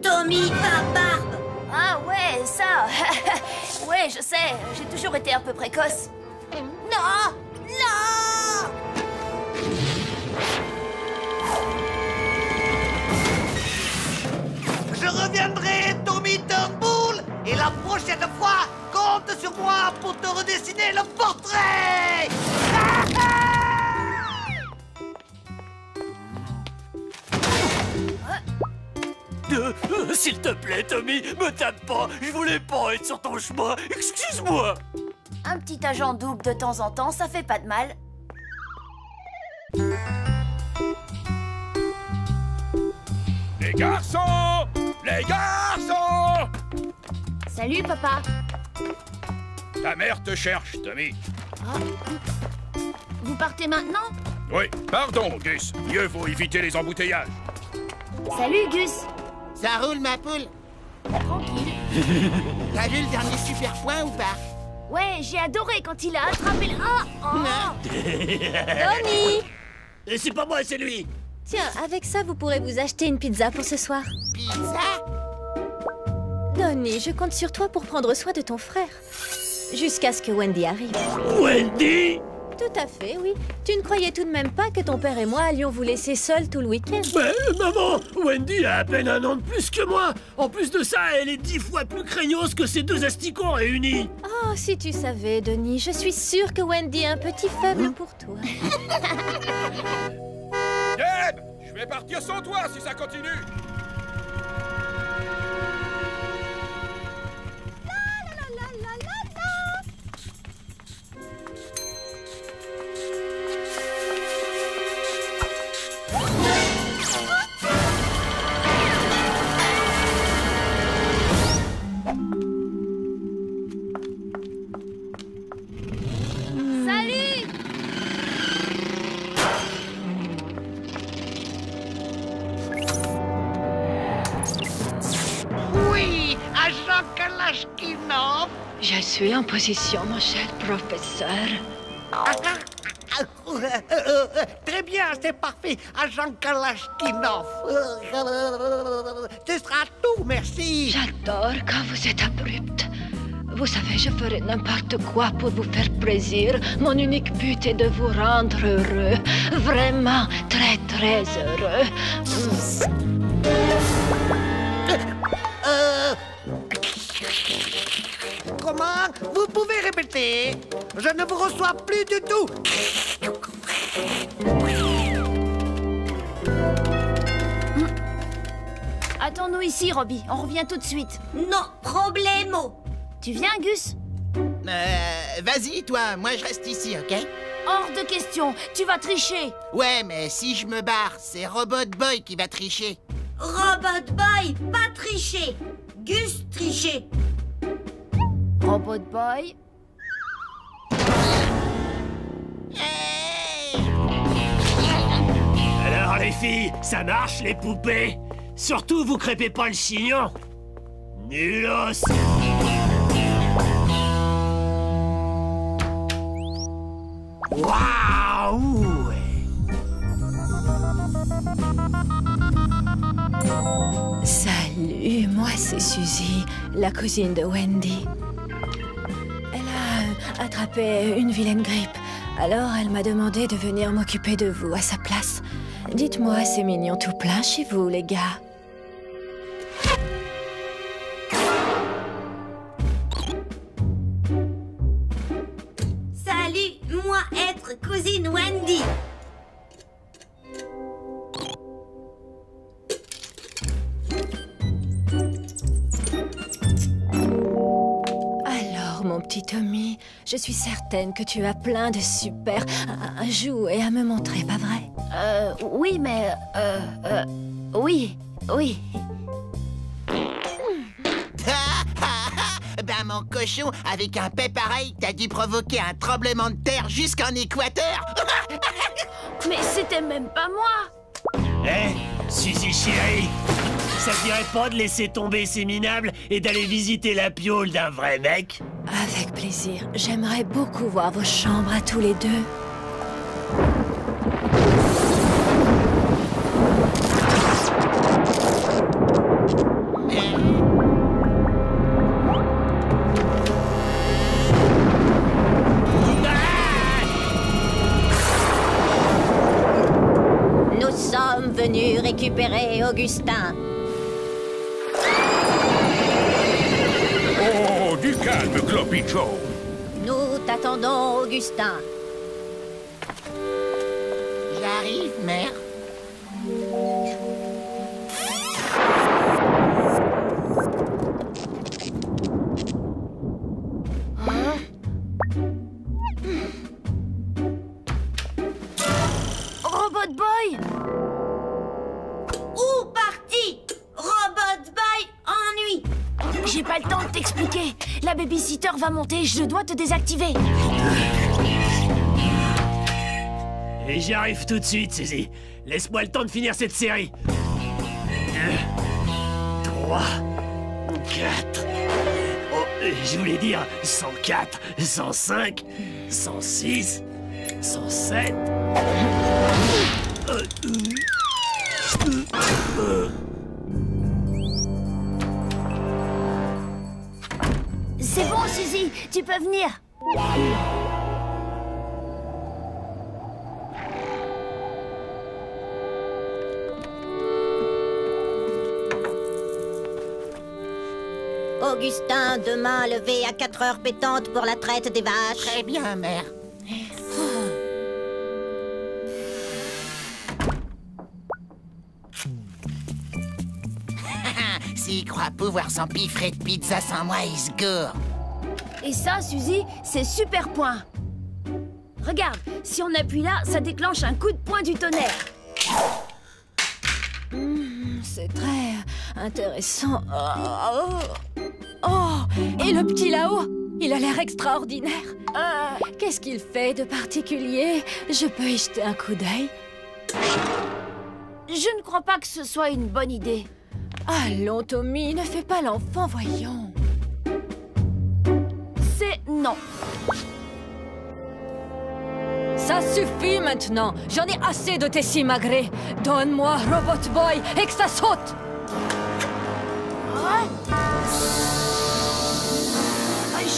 Tommy, pas barbe! Ah ouais, ça! Ouais, je sais, j'ai toujours été un peu précoce. Non! Non! Je reviendrai, Tommy Turnbull, et la prochaine fois, compte sur moi pour te redessiner le portrait. S'il te plaît, Tommy, me tape pas. Je voulais pas être sur ton chemin. Excuse-moi. Un petit agent double de temps en temps, ça fait pas de mal. Les garçons! Les garçons! Salut, papa. Ta mère te cherche, Tommy. Ah. Vous partez maintenant? Oui, pardon, Gus. Mieux vaut éviter les embouteillages. Salut, Gus. Ça roule, ma poule? Tranquille. T'as vu le dernier super point ou pas? Ouais, j'ai adoré quand il a attrapé le... Donnie! C'est pas moi, c'est lui. Tiens, avec ça, vous pourrez vous acheter une pizza pour ce soir. Pizza? Donnie, je compte sur toi pour prendre soin de ton frère. Jusqu'à ce que Wendy arrive. Wendy? Tout à fait, oui. Tu ne croyais tout de même pas que ton père et moi allions vous laisser seuls tout le week-end? Mais maman, Wendy a à peine 1 an de plus que moi. En plus de ça, elle est 10 fois plus craignos que ces 2 asticots réunis. Oh, si tu savais, Donnie, je suis sûre que Wendy a un petit faible pour toi. Deb, je vais partir sans toi si ça continue. Salut! Oui, agent Kalashnikov. Je suis en position, mon cher professeur. Très bien, c'est parfait, agent Kalashnikov. Ce sera tout, merci. J'adore quand vous êtes abrupt. Vous savez, je ferai n'importe quoi pour vous faire plaisir. Mon unique but est de vous rendre heureux. Vraiment très, très heureux. Comment? Vous pouvez répéter? Je ne vous reçois plus du tout. Attends-nous ici, Robbie. On revient tout de suite. Non, problemo. Tu viens, Gus? Vas-y, toi, moi je reste ici, ok? Hors de question. Tu vas tricher. Ouais, mais si je me barre, c'est Robot Boy qui va tricher. Robot Boy, pas tricher. Gus tricher. Robot Boy. Alors les filles, ça marche les poupées? Surtout vous crêpez pas le chignon. Nulos. Waouh! Salut, moi c'est Suzy, la cousine de Wendy. Elle a attrapé une vilaine grippe. Alors elle m'a demandé de venir m'occuper de vous à sa place. Dites-moi, c'est mignon tout plein chez vous, les gars. Salut, moi être cousine Wendy. Alors, mon petit Tommy, je suis certaine que tu as plein de super jouets à me montrer, pas vrai? Oui, mais... oui. Ben mon cochon, avec un paix pareil, t'as dû provoquer un tremblement de terre jusqu'en Équateur. Mais c'était même pas moi. Suzy chérie, ça te dirait pas de laisser tomber ces minables et d'aller visiter la piole d'un vrai mec? Avec plaisir. J'aimerais beaucoup voir vos chambres à tous les deux. Nous sommes venus récupérer Augustin. Oh, du calme, Cloppy Joe. Nous t'attendons, Augustin. J'arrive, mère. Robot Boy! Où parti? Robot Boy ennui. J'ai pas le temps de t'expliquer. La babysitter va monter, je dois te désactiver. Et j'y arrive tout de suite, Suzy. Laisse-moi le temps de finir cette série. 2, 3, 4... Oh, je voulais dire 104, 105, 106, 107... C'est bon, Suzy, tu peux venir. Augustin, demain levé à 4 heures pétantes pour la traite des vaches. Très bien, mère. S'il croit pouvoir s'empiffrer de pizza sans moi, il se gourre. Et ça, Suzy, c'est super point. Regarde, si on appuie là, ça déclenche un coup de poing du tonnerre. C'est très intéressant. Oh, et le petit là-haut, il a l'air extraordinaire. Qu'est-ce qu'il fait de particulier? Je peux y jeter un coup d'œil? Je ne crois pas que ce soit une bonne idée. Allons, Tommy, ne fais pas l'enfant, voyons. C'est non. Ça suffit maintenant. J'en ai assez de tes simagrées. Donne-moi Robot Boy et que ça saute.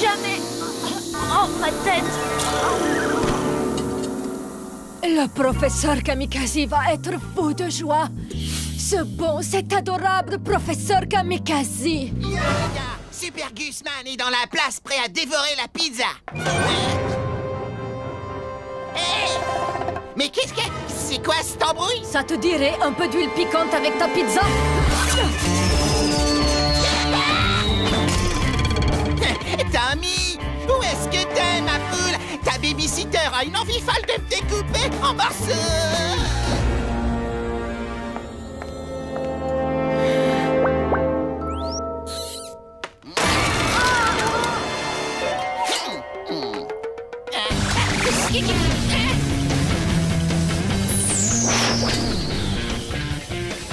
Jamais. Oh, ma tête. Le professeur Kamikaze va être fou de joie. Ce bon, cet adorable professeur Kamikaze. Super Gusman est dans la place, prêt à dévorer la pizza. Mais qu'est-ce que... C'est quoi cette embrouille? Ça te dirait un peu d'huile piquante avec ta pizza? Tommy, où est-ce que t'es, ma poule? Ta babysitter a une envie folle de me découper en morceaux.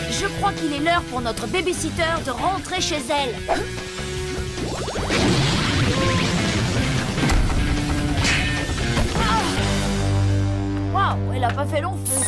Je crois qu'il est l'heure pour notre babysitter de rentrer chez elle. Waouh, elle a pas fait long feu.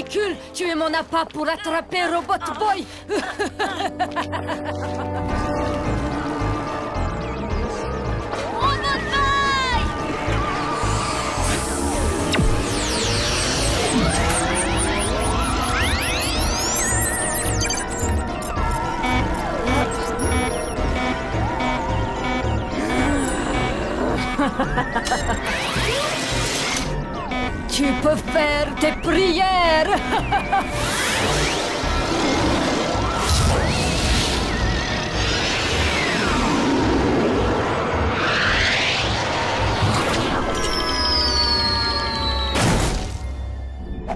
ridicule. Tu es mon appât pour attraper Robot Boy. Tu peux faire tes prières.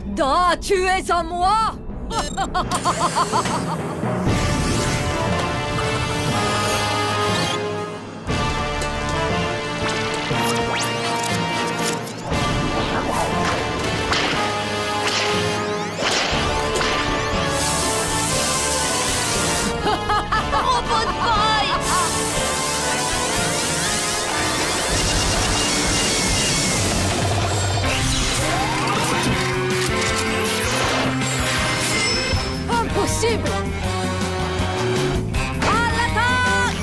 Da, tu es à moi. Robot Boy! Impossible! À l'attaque!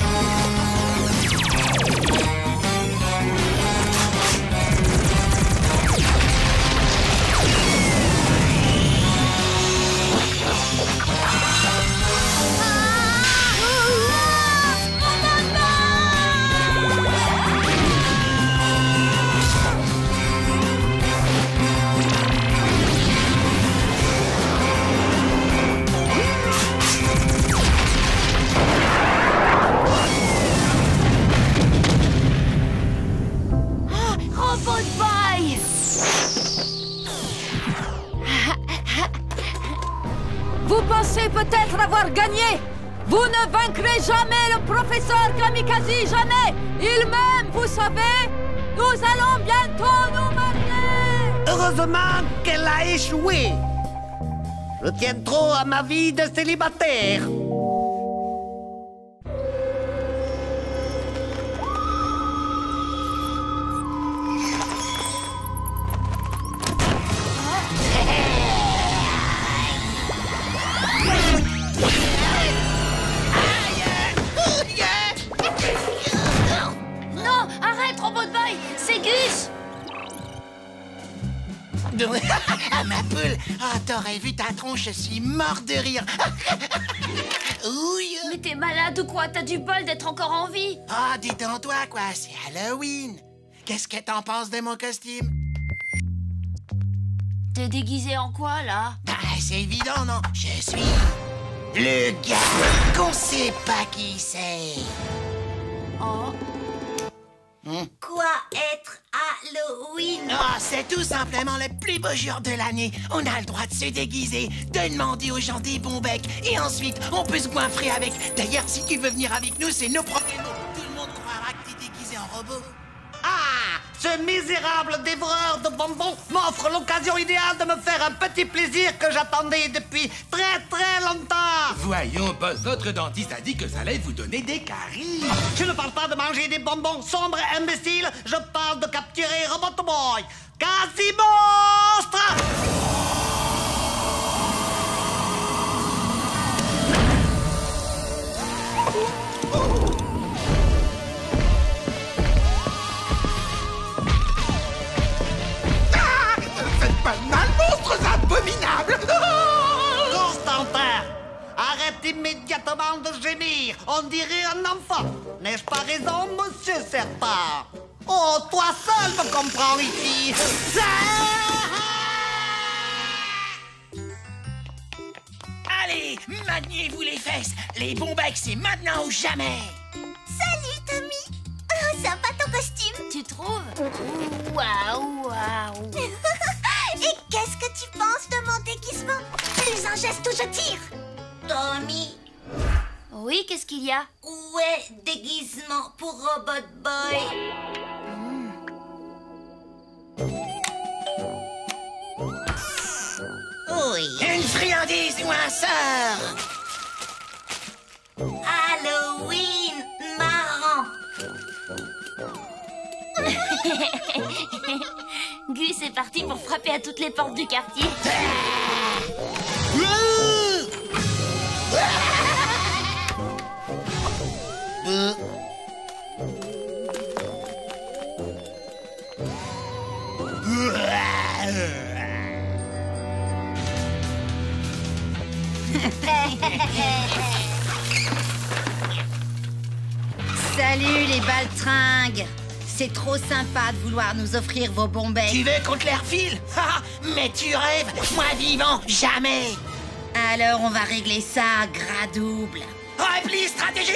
Robot Boy! Vous pensez peut-être avoir gagné? Vous ne vaincrez jamais le professeur Kamikaze, jamais! Il m'aime, vous savez! Nous allons bientôt nous marier! Heureusement qu'elle a échoué. Je tiens trop à ma vie de célibataire. Non, arrête, Robot Boy! C'est Gus! Ah, ma poule! Ah, t'aurais vu ta tronche, je suis mort de rire! Ouille! Mais t'es malade ou quoi? T'as du bol d'être encore en vie! Ah, détends-toi, quoi, c'est Halloween! Qu'est-ce que t'en penses de mon costume? T'es déguisé en quoi, là? Bah, c'est évident, non? Je suis... le gars qu'on sait pas qui c'est! Oh... Quoi être Halloween? Ah, c'est tout simplement le plus beau jour de l'année. On a le droit de se déguiser, de demander aux gens des bons becs, et ensuite, on peut se goinfrer avec. D'ailleurs, si tu veux venir avec nous, c'est nos problèmes. Tout le monde croira que t'es déguisé en robot. Ah! Ce misérable dévoreur de bonbons m'offre l'occasion idéale de me faire un petit plaisir que j'attendais depuis très très longtemps. Voyons, boss, votre dentiste a dit que ça allait vous donner des caries. Je ne parle pas de manger des bonbons sombres et imbéciles, je parle de capturer Robot Boy. Quasi-monstre! Faites pas de mal, monstres abominables! Constantin, arrête immédiatement de gémir. On dirait un enfant. N'ai-je pas raison, monsieur Serpent? Oh, toi seul me comprends ici. Allez, maniez-vous les fesses. Les bons becs, c'est maintenant ou jamais. Salut, Tommy. Oh, sympa ton costume. Tu trouves? Waouh, waouh. Et qu'est-ce que tu penses de mon déguisement? Plus un geste ou je tire. Tommy, Oui, qu'est-ce qu'il y a? où est déguisement pour Robot Boy? Oui. Une friandise ou un sort. Halloween marrant. Gus est parti pour frapper à toutes les portes du quartier. Salut les baltringues. C'est trop sympa de vouloir nous offrir vos bons becs. Tu veux qu'on te les refile? Mais tu rêves, moi vivant, jamais. Alors on va régler ça à gras double. Repli stratégique.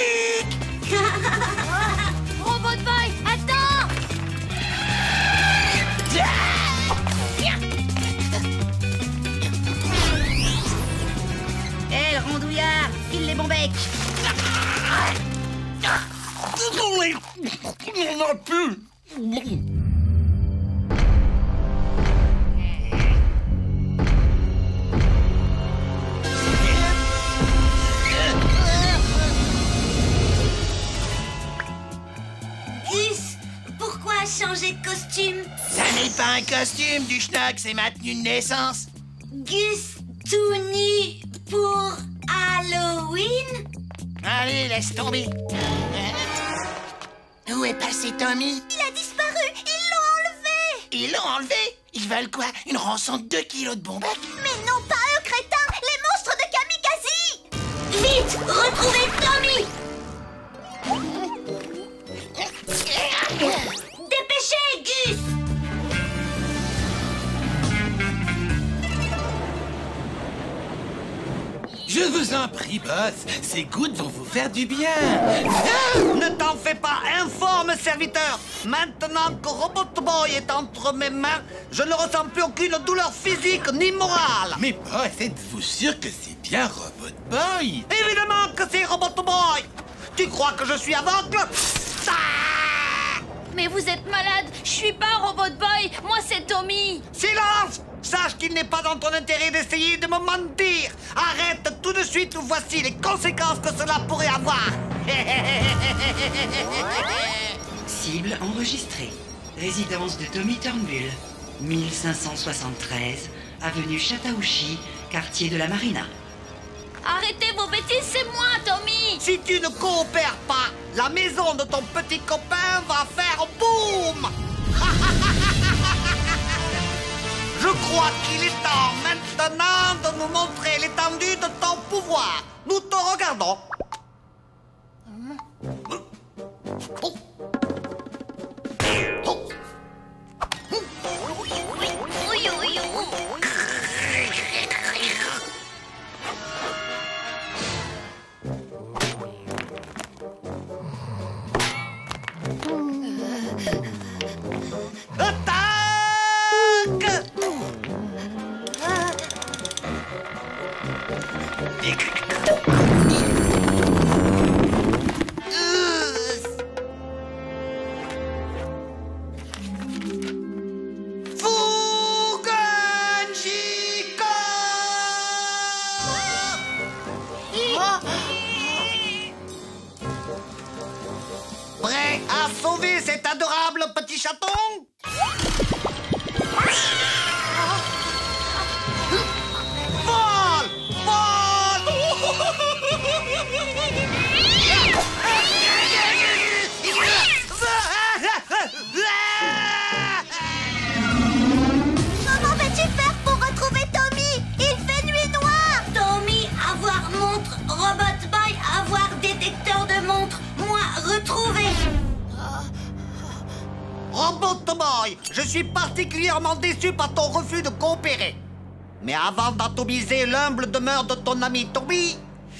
Robot Boy, attends! Hé, le rondouillard, file les bons becs. On a pu. Gus, pourquoi changer de costume? Ça n'est pas un costume du schnock, c'est ma tenue de naissance. Gus, tout nu pour Halloween? Allez, laisse tomber. Où est passé Tommy? Il a disparu, ils l'ont enlevé. Ils l'ont enlevé? Ils veulent quoi? Une rançon de 2 kilos de bonbec? Mais non, pas eux, crétins, les monstres de Kamikaze. Vite, retrouvez Tommy. Dépêchez, Gus. Je vous en prie, boss. Ces gouttes vont vous faire du bien. Ne t'en fais pas, informe serviteur. Maintenant que Robot Boy est entre mes mains, je ne ressens plus aucune douleur physique ni morale. Mais boss, êtes-vous sûr que c'est bien Robot Boy? Évidemment que c'est Robot Boy. Tu crois que je suis aveugle? Mais vous êtes malade. Je suis pas Robot Boy. Moi, c'est Tommy. Silence! Sache qu'il n'est pas dans ton intérêt d'essayer de me mentir. Arrête tout de suite ou voici les conséquences que cela pourrait avoir. Cible enregistrée. Résidence de Tommy Turnbull. 1573, avenue Chattahoochee, quartier de la Marina. Arrêtez vos bêtises, c'est moi, Tommy. Si tu ne coopères pas, la maison de ton petit copain va faire boum. Je crois qu'il est temps maintenant de nous montrer l'étendue de ton pouvoir. Nous te regardons. Prêt à sauver cet adorable petit chaton? Vole! Vole! Comment vas-tu faire pour retrouver Tommy? Il fait nuit noire. Tommy, avoir montre. Robot Boy, avoir détecteur de montre. Moi, retrouver. Robot Boy, je suis particulièrement déçu par ton refus de coopérer. Mais avant d'atomiser l'humble demeure de ton ami Tommy,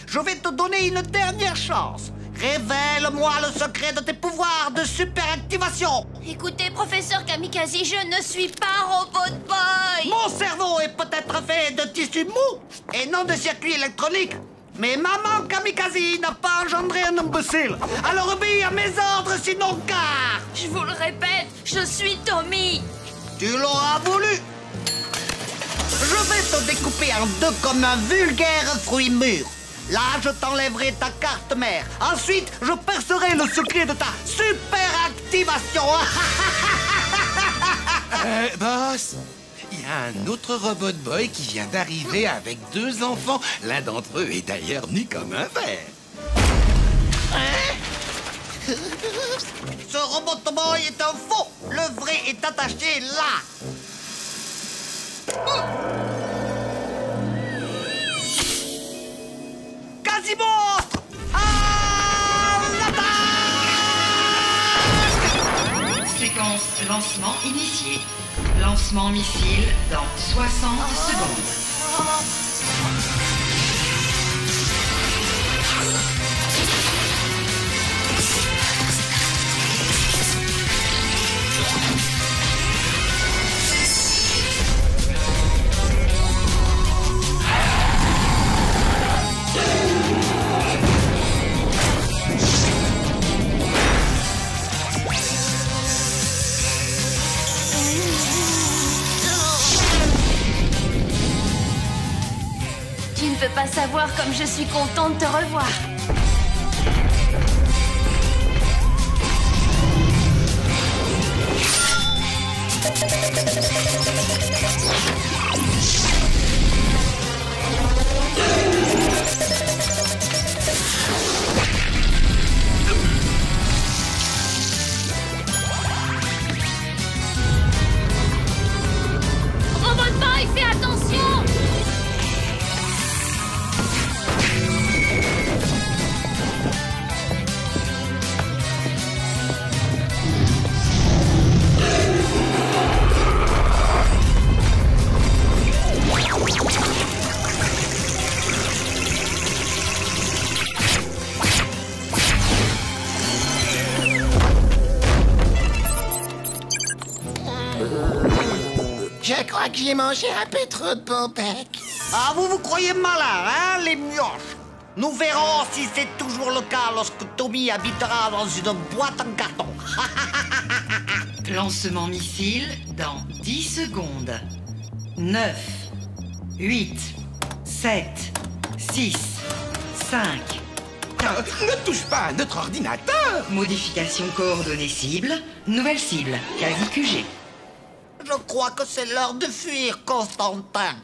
je vais te donner une dernière chance. Révèle-moi le secret de tes pouvoirs de superactivation. Écoutez, professeur Kamikaze, je ne suis pas Robot Boy. Mon cerveau est peut-être fait de tissu mou et non de circuits électroniques. Mais maman Kamikaze n'a pas engendré un imbécile. Alors obéis à mes ordres, sinon car... Je vous le répète, je suis Tommy. Tu l'auras voulu. Je vais te découper en deux comme un vulgaire fruit mûr. Là, je t'enlèverai ta carte mère. Ensuite, je percerai le secret de ta super activation. Boss, il y a un autre robot boy qui vient d'arriver avec 2 enfants. L'un d'entre eux est d'ailleurs nu comme un verre. Ce robot boy est un faux. Le vrai est attaché là. Quasiment. Séquence lancement initiée. Lancement missile dans 60 secondes. Tu ne peux pas savoir comme je suis contente de te revoir. Robot Boy, fais attention! Je crois que j'ai mangé un peu trop de bon bec. Ah, vous croyez malin, hein, les mioches? Nous verrons si c'est toujours le cas lorsque Tommy habitera dans une boîte en carton. Lancement missile dans 10 secondes. 9, 8, 7, 6, 5, 4... Ne touche pas à notre ordinateur! Modification coordonnée cible. Nouvelle cible, quasi QG. Je crois que c'est l'heure de fuir, Constantin.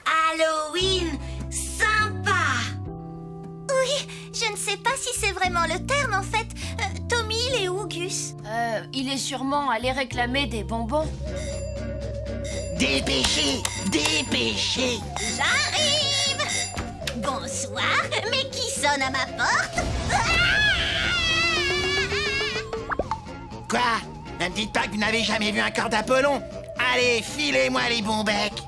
Halloween, sympa. Oui, je ne sais pas si c'est vraiment le terme en fait. Tommy, il est où, Gus? Il est sûrement allé réclamer des bonbons. Dépêchez, dépêchez. J'arrive. Bonsoir, mais qui sonne à ma porte? Quoi? Ne me dites pas que vous n'avez jamais vu un corps d'Apollon. Allez, filez-moi les bons becs.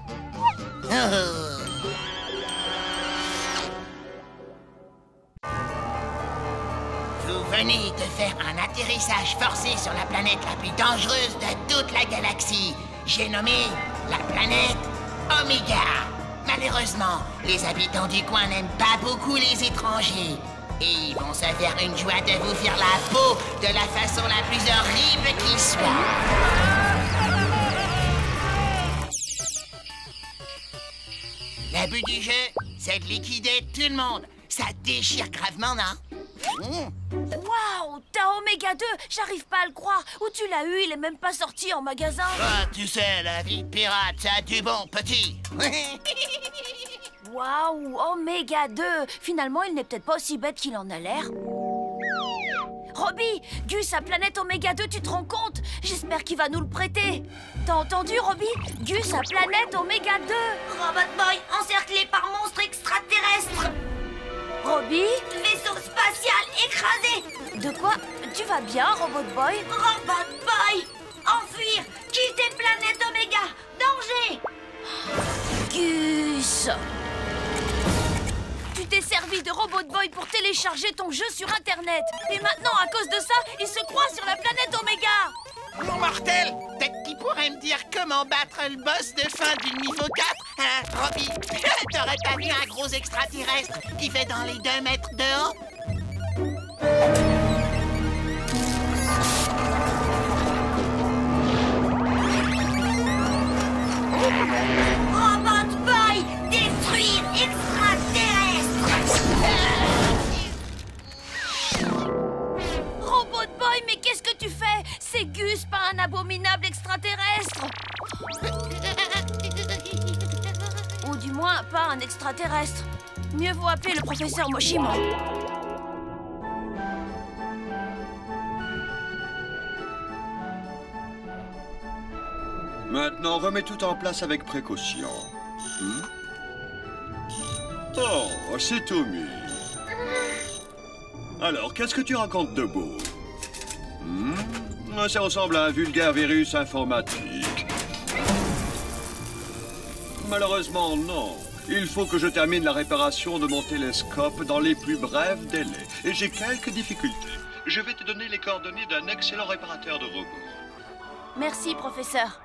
Vous venez de faire un atterrissage forcé sur la planète la plus dangereuse de toute la galaxie. J'ai nommé la planète Omega. Malheureusement, les habitants du coin n'aiment pas beaucoup les étrangers. Et ils vont se faire une joie de vous faire la peau de la façon la plus horrible qui soit. Le but du jeu, c'est de liquider tout le monde. Ça déchire gravement, non? Waouh, t'as Oméga 2, j'arrive pas à le croire. Où tu l'as eu? Il est même pas sorti en magasin. Ah, tu sais, la vie de pirate, ça a du bon, petit. Waouh, Oméga 2. Finalement, il n'est peut-être pas aussi bête qu'il en a l'air. Robbie, Gus a planète Oméga 2, tu te rends compte? J'espère qu'il va nous le prêter. T'as entendu, Robbie? Gus a planète Oméga 2. Robot Boy encerclé par monstres extraterrestres. Robbie? Vaisseau spatial écrasé. De quoi? Tu vas bien, Robot Boy? Robot Boy, enfuir, quitter planète Oméga, danger. Gus! Tu t'es servi de Robot Boy pour télécharger ton jeu sur Internet. Et maintenant, à cause de ça, il se croit sur la planète Oméga. Mon mortel, peut-être qu'il pourrait me dire comment battre le boss de fin du niveau 4, hein, Robbie? T'aurais pas vu un gros extraterrestre qui fait dans les 2 mètres de haut? d'extraterrestres. Mieux vaut appeler le professeur Moshimo. Maintenant, remets tout en place avec précaution. Oh, c'est Tommy. Alors, qu'est-ce que tu racontes de beau? Ça ressemble à un vulgaire virus informatique. Malheureusement, non. Il faut que je termine la réparation de mon télescope dans les plus brefs délais. Et j'ai quelques difficultés. Je vais te donner les coordonnées d'un excellent réparateur de robots. Merci, professeur.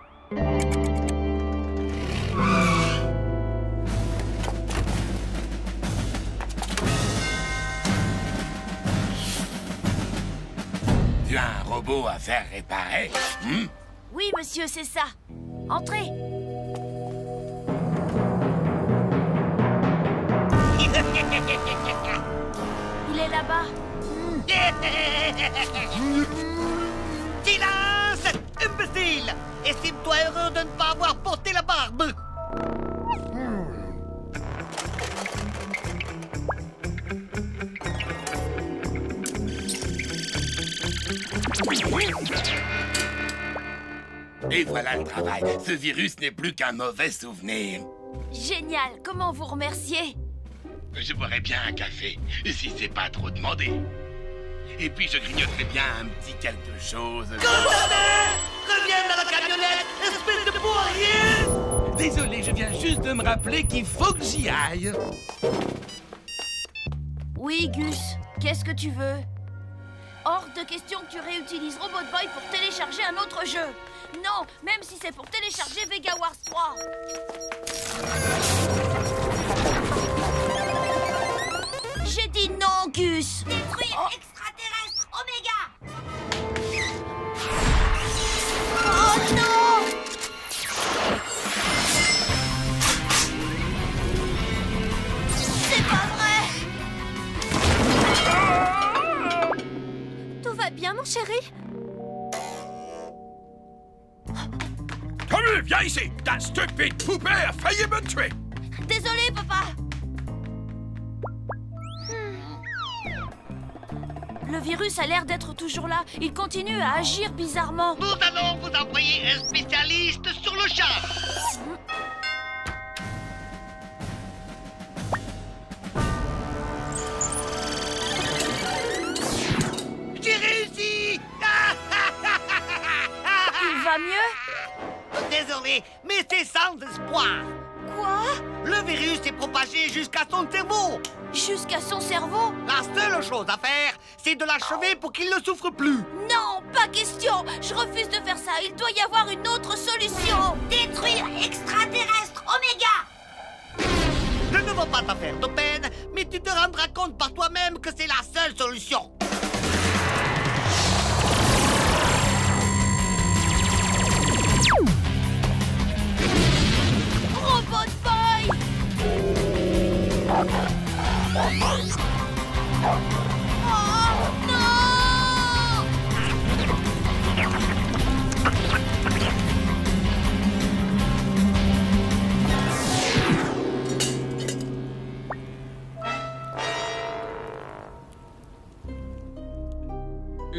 Tu as un robot à faire réparer? Oui, monsieur, c'est ça. Entrez. Il est là-bas. Silence, imbécile! Estime-toi heureux de ne pas avoir porté la barbe. Et voilà le travail. Ce virus n'est plus qu'un mauvais souvenir. Génial. Comment vous remercier? Je boirais bien un café, si c'est pas trop demandé. Et puis je grignoterais bien un petit quelque chose. Reviens dans la camionnette, espèce de pourrier! Désolé, je viens juste de me rappeler qu'il faut que j'y aille. Oui, Gus. Qu'est-ce que tu veux? Hors de question que tu réutilises Robot Boy pour télécharger un autre jeu. Non, même si c'est pour télécharger Vega Wars 3. J'ai dit non, Gus. Détruire extraterrestre Oméga. Oh non! C'est pas vrai! Tout va bien, mon chéri? Tommy, viens ici! Ta stupide poupée a failli me tuer! Désolé, papa. Le virus a l'air d'être toujours là. Il continue à agir bizarrement. Nous allons vous envoyer un spécialiste sur le champ. J'ai réussi. Il va mieux? Désolé, mais c'est sans espoir. Quoi? Le virus s'est propagé jusqu'à son cerveau. Jusqu'à son cerveau? La seule chose à faire, c'est de l'achever pour qu'il ne souffre plus. Non, pas question. Je refuse de faire ça. Il doit y avoir une autre solution. Détruire extraterrestre Oméga. Je ne veux pas te faire de peine, mais tu te rendras compte par toi-même que c'est la seule solution. Robot Boy! Oh non!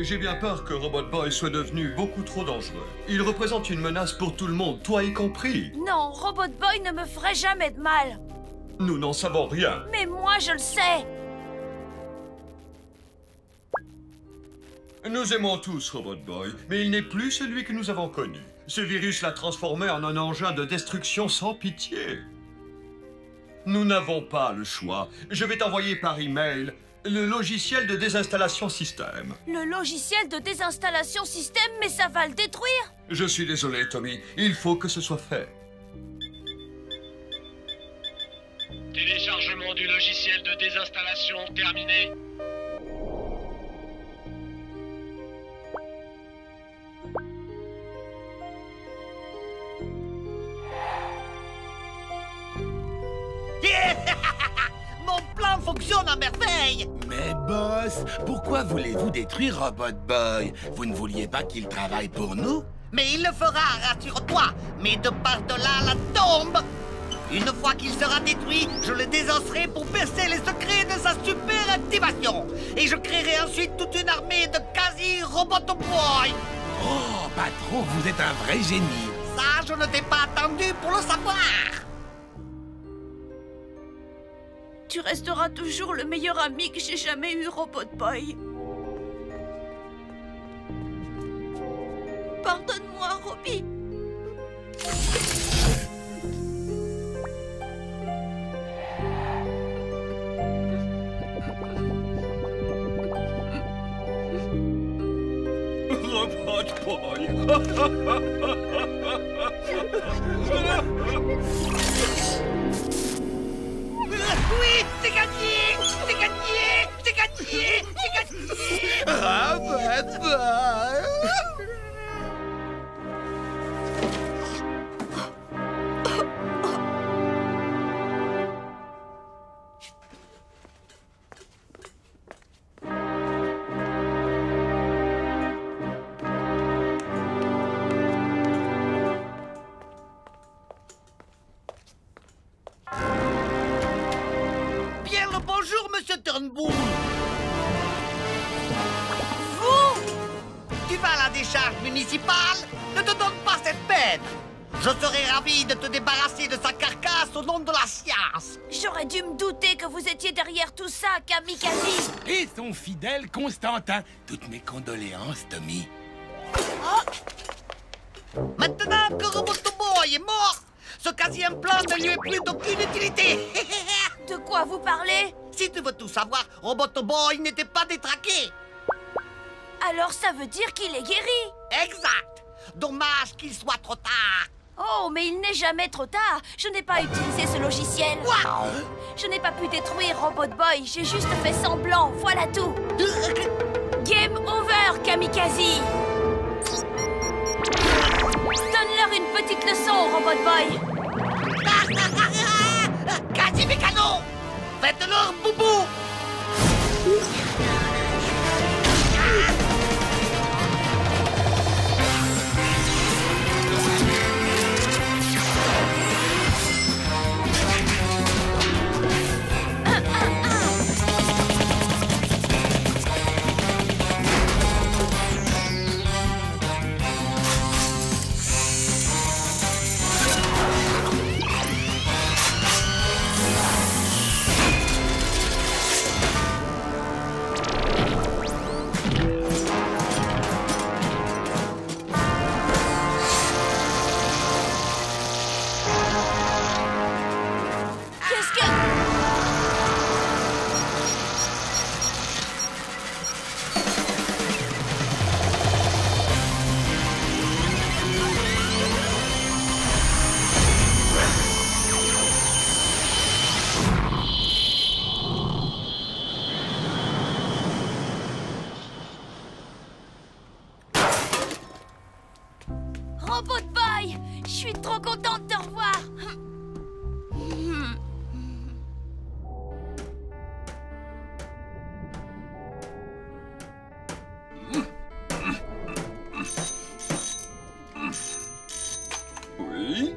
J'ai bien peur que Robot Boy soit devenu beaucoup trop dangereux. Il représente une menace pour tout le monde, toi y compris. Non, Robot Boy ne me ferait jamais de mal. Nous n'en savons rien. Mais moi, je le sais. Nous aimons tous Robot Boy, mais il n'est plus celui que nous avons connu. Ce virus l'a transformé en un engin de destruction sans pitié. Nous n'avons pas le choix. Je vais t'envoyer par email le logiciel de désinstallation système. Le logiciel de désinstallation système, mais ça va le détruire. Je suis désolé, Tommy. Il faut que ce soit fait. Téléchargement du logiciel de désinstallation terminé. Mon plan fonctionne à merveille. Mais boss, pourquoi voulez-vous détruire Robot Boy? Vous ne vouliez pas qu'il travaille pour nous? Mais il le fera, rassure-toi. Mais de par-delà la tombe. Une fois qu'il sera détruit, je le désosserai pour percer les secrets de sa super activation. Et je créerai ensuite toute une armée de quasi-robotoboy. Oh, patron, vous êtes un vrai génie. Ça, je ne t'ai pas attendu pour le savoir. Tu resteras toujours le meilleur ami que j'ai jamais eu, Robot Boy. Pardonne-moi, Robbie. Robot Boy. Oui, c'est gagné. C'est gagné. C'est gagné. C'est gagné. Robot Boy. Bonjour, monsieur Turnbull. Vous? Tu vas à la décharge municipale? Ne te donne pas cette peine. Je serais ravi de te débarrasser de sa carcasse au nom de la science. J'aurais dû me douter que vous étiez derrière tout ça, Kamikaze. Et son fidèle Constantin. Toutes mes condoléances, Tommy. Oh. Maintenant que Robotoboy est mort, ce quasi-implant ne lui est plus d'aucune utilité. De quoi vous parlez? Si tu veux tout savoir, Robotoboy n'était pas détraqué. Alors ça veut dire qu'il est guéri? Exact. Dommage qu'il soit trop tard. Oh, mais il n'est jamais trop tard. Je n'ai pas utilisé ce logiciel. Quoi? Je n'ai pas pu détruire Robot Boy. J'ai juste fait semblant. Voilà tout. Game over, Kamikaze. Donne-leur une petite leçon, Robot Boy. Quasi mécano. Faites-leur boubou. Robot Boy, je suis trop contente de te revoir. Oui?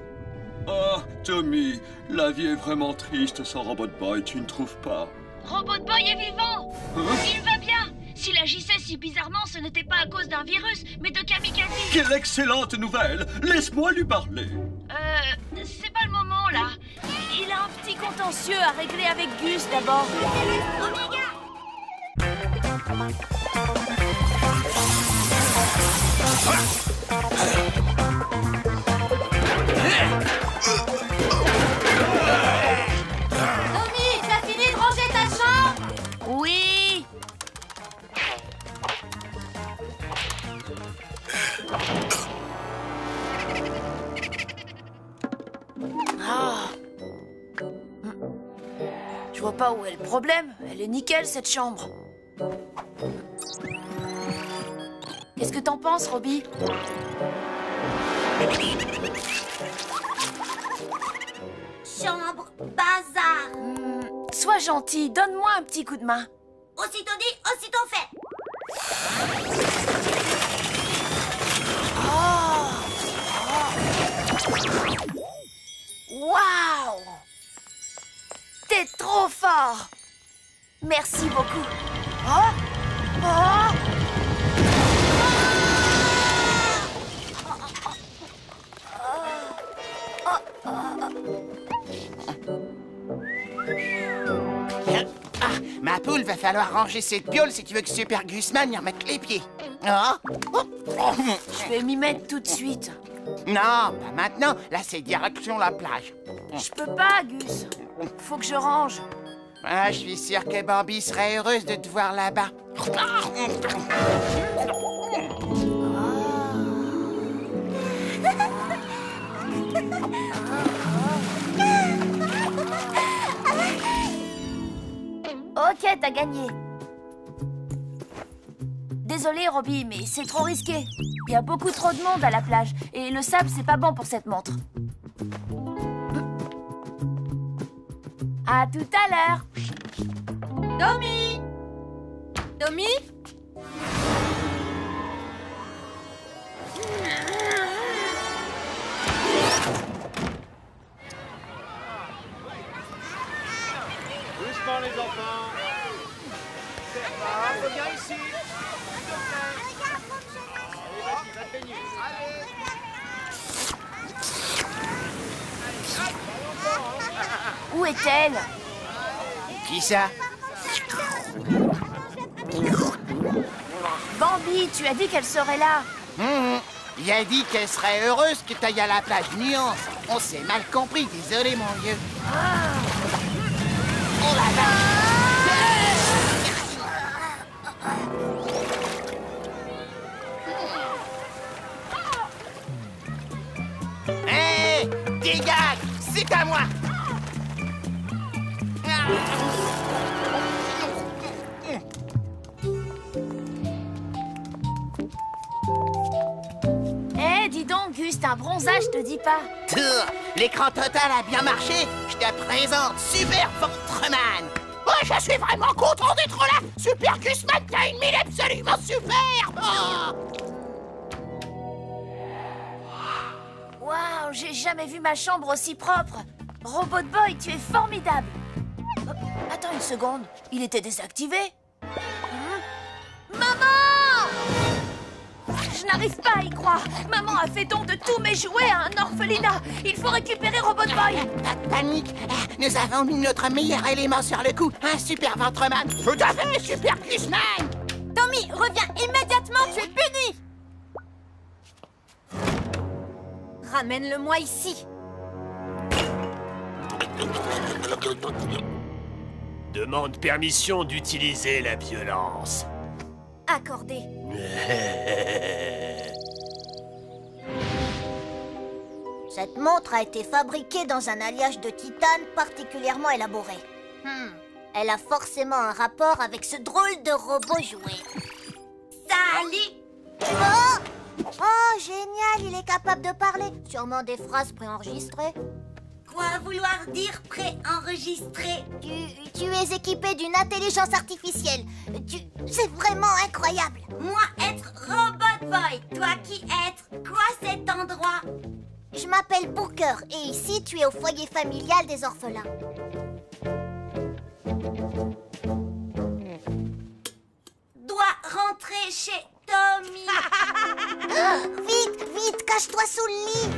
Ah, Tommy, la vie est vraiment triste sans Robot Boy, tu ne trouves pas? Robot Boy est vivant. Hein? Il va bien. S'il agissait si bizarrement, ce n'était pas à cause d'un virus, mais de Kamikaze. Quelle excellente nouvelle! Laisse-moi lui parler. C'est pas le moment, là. Il a un petit contentieux à régler avec Gus, d'abord. Tommy, t'as fini de ranger ta chambre? Oui. Ah. Je vois pas où est le problème. Elle est nickel, cette chambre. Qu'est-ce que t'en penses, Robbie? Chambre, bazar. Sois gentil, donne-moi un petit coup de main. Aussitôt dit, aussitôt fait. Waouh! T'es trop fort! Merci beaucoup. Oh! Oh! Ma poule, va falloir ranger cette piole si tu veux que Super Gusman y remette les pieds. Oh. Je vais m'y mettre tout de suite. Non, pas maintenant. Là, c'est direction la plage. Je peux pas, Gus. Faut que je range. Ah, je suis sûr que Bambi serait heureuse de te voir là-bas. Ok, t'as gagné. Désolé, Robbie, mais c'est trop risqué. Il y a beaucoup trop de monde à la plage, et le sable, c'est pas bon pour cette montre. À tout à l'heure. Tommy! Tommy? Doucement, les enfants. Reviens ici. Allez, vas-y, va te baigner. Où est-elle? Qui ça? Bambi, tu as dit qu'elle serait là. Il a dit qu'elle serait heureuse que t'ailles à la plage. Nuance. On s'est mal compris, désolé, mon vieux. Oh la vache! Hé! Dégage! C'est à moi! Dis donc, Gus, un bronzage, te dis pas. L'écran total a bien marché. Je te présente Super Ventreman. Oh, je suis vraiment content d'être là. Super Gusman, t'as une mine absolument superbe. Waouh, j'ai jamais vu ma chambre aussi propre. Robot Boy, tu es formidable. Attends une seconde, il était désactivé. Maman! Je n'arrive pas à y croire. Maman a fait don de tous mes jouets à un orphelinat. Il faut récupérer Robot Boy. Pas de panique. Nous avons mis notre meilleur élément sur le coup. Un super Ventreman. Tout à fait, Super Gusman. Tommy, reviens immédiatement, tu es puni. Ramène-le-moi ici. Demande permission d'utiliser la violence. Accordé. Cette montre a été fabriquée dans un alliage de titane particulièrement élaboré. Elle a forcément un rapport avec ce drôle de robot jouet. Salut! Oh, génial, il est capable de parler. Sûrement des phrases préenregistrées. Quoi vouloir dire préenregistré? Tu es équipé d'une intelligence artificielle. C'est vraiment incroyable. Moi être Robot Boy, toi qui être quoi cet endroit? Je m'appelle Booker et ici tu es au foyer familial des orphelins. Dois rentrer chez Tommy. Vite, vite, cache-toi sous le lit.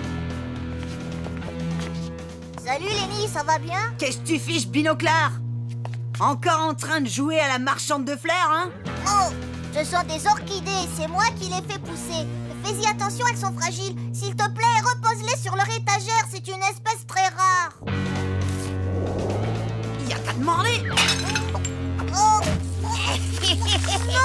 Salut Lenny, ça va bien? Qu'est-ce que tu fiches, binoclard? Encore en train de jouer à la marchande de fleurs, hein? Oh, ce sont des orchidées, c'est moi qui les fais pousser. Fais-y attention, elles sont fragiles. S'il te plaît, repose-les sur leur étagère, c'est une espèce très rare. Y a qu'à demander. Oh. Non.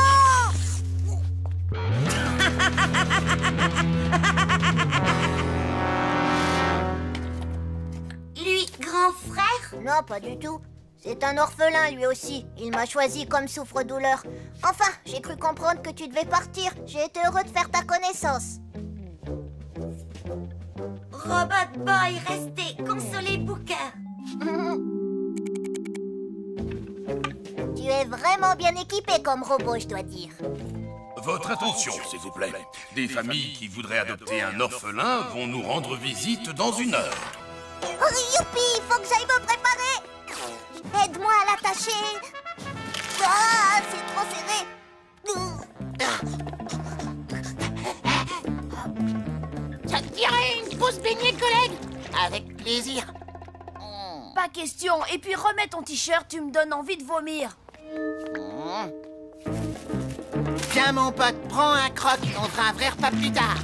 Lui, grand frère? Non, pas du tout. C'est un orphelin, lui aussi. Il m'a choisi comme souffre-douleur. Enfin, j'ai cru comprendre que tu devais partir. J'ai été heureux de faire ta connaissance. Robot Boy, restez, consolez Booker. Tu es vraiment bien équipé comme robot, je dois dire. Votre attention, s'il vous plaît. Des familles qui voudraient adopter un orphelin vont nous rendre visite dans 1 heure. Youpi, faut que j'aille me préparer. Aide-moi à l'attacher. Ah, c'est trop serré. Ça te dirait une pause baignée, collègue? Avec plaisir. Pas question. Et puis remets ton t-shirt, tu me donnes envie de vomir. Viens, mon pote, prends un croc. On fera un vrai repas plus tard.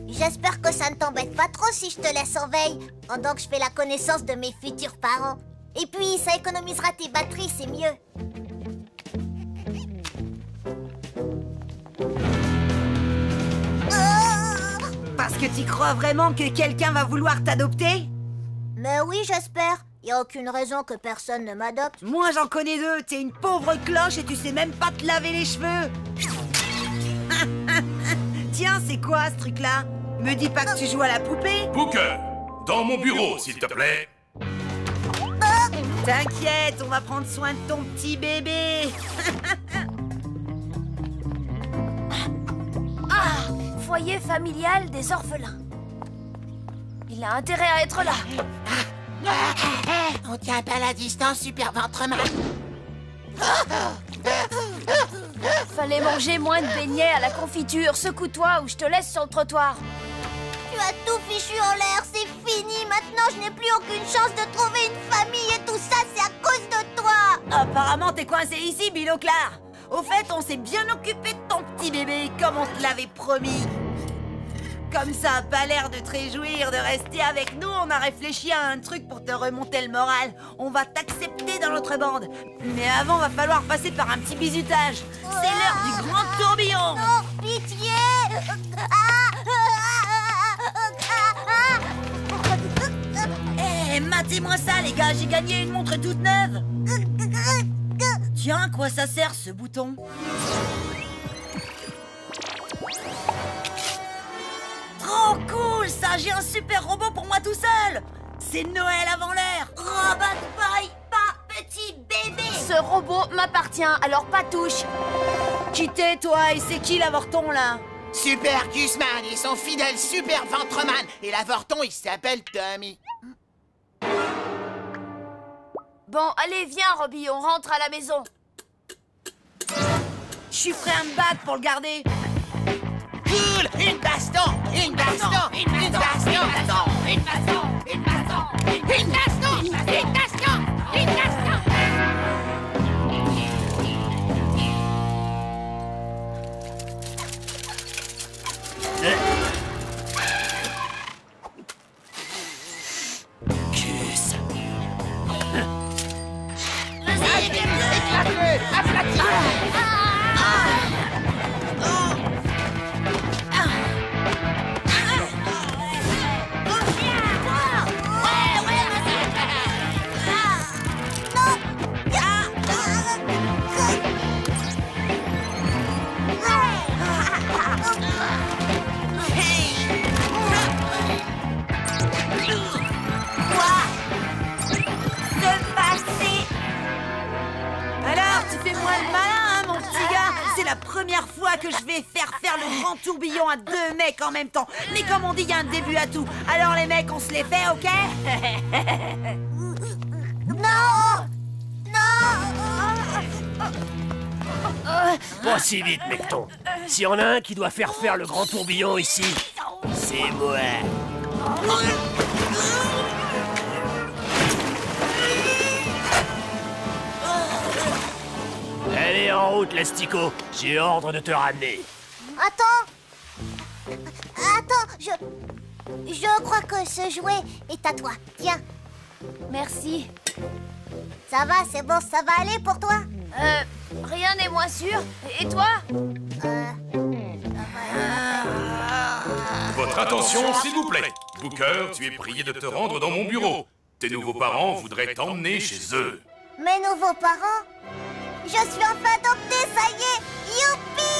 J'espère que ça ne t'embête pas trop si je te laisse en veille, pendant que je fais la connaissance de mes futurs parents. Et puis, ça économisera tes batteries, c'est mieux. Parce que tu crois vraiment que quelqu'un va vouloir t'adopter? Mais oui, j'espère. Y a aucune raison que personne ne m'adopte. Moi, j'en connais deux. T'es une pauvre cloche et tu sais même pas te laver les cheveux. Tiens, c'est quoi ce truc-là? Me dis pas que tu joues à la poupée? Booker, dans mon bureau, s'il te plaît. T'inquiète, on va prendre soin de ton petit bébé. Foyer familial des orphelins. Il a intérêt à être là. On tient pas la distance, super ventreman. Fallait manger moins de beignets à la confiture. Secoue-toi ou je te laisse sur le trottoir. Tu as tout fichu en l'air, c'est fini. Maintenant, je n'ai plus aucune chance de trouver une famille et tout ça, c'est à cause de toi. Apparemment, t'es coincé ici, Binoclar. Au fait, on s'est bien occupé de ton petit bébé, comme on te l'avait promis. Comme ça a pas l'air de te réjouir de rester avec nous, on a réfléchi à un truc pour te remonter le moral. On va t'accepter dans notre bande. Mais avant, va falloir passer par un petit bisutage. C'est l'heure du grand tourbillon. Non, pitié. Matez-moi ça, les gars, j'ai gagné une montre toute neuve. Tiens, à quoi ça sert, ce bouton? Trop cool, ça! J'ai un super robot pour moi tout seul! C'est Noël avant l'heure! Robot Boy, pas petit bébé! Ce robot m'appartient, alors pas touche! Quittez, toi, et c'est qui l'avorton, là? Super Gusman et son fidèle Super Ventreman. Et l'avorton, il s'appelle Tommy. Bon, allez, viens, Robbie, on rentre à la maison. Je suis prêt à me battre pour le garder. Cool! Une baston! Une baston! Une baston! Une baston! Une baston! Une baston! Une baston! Une baston! Une baston! Cus. Vas-y, éclate-le! Aplatis-le! C'est la première fois que je vais faire le grand tourbillon à deux mecs en même temps. Mais comme on dit, il y a un début à tout. Alors les mecs, on se les fait, ok? Non! Non! Pas si vite, Mecton. S'il y en a un qui doit faire le grand tourbillon ici, c'est moi. Allez, en route, l'asticot. J'ai ordre de te ramener. Attends, je crois que ce jouet est à toi. Tiens. Merci. Ça va, c'est bon, ça va aller pour toi? Rien n'est moins sûr. Et toi? Votre attention, s'il vous plaît. Booker, tu es prié de te rendre dans mon bureau. Tes nouveaux parents voudraient t'emmener chez eux. Mes nouveaux parents? Je suis enfin adoptée, ça y est! Youpi!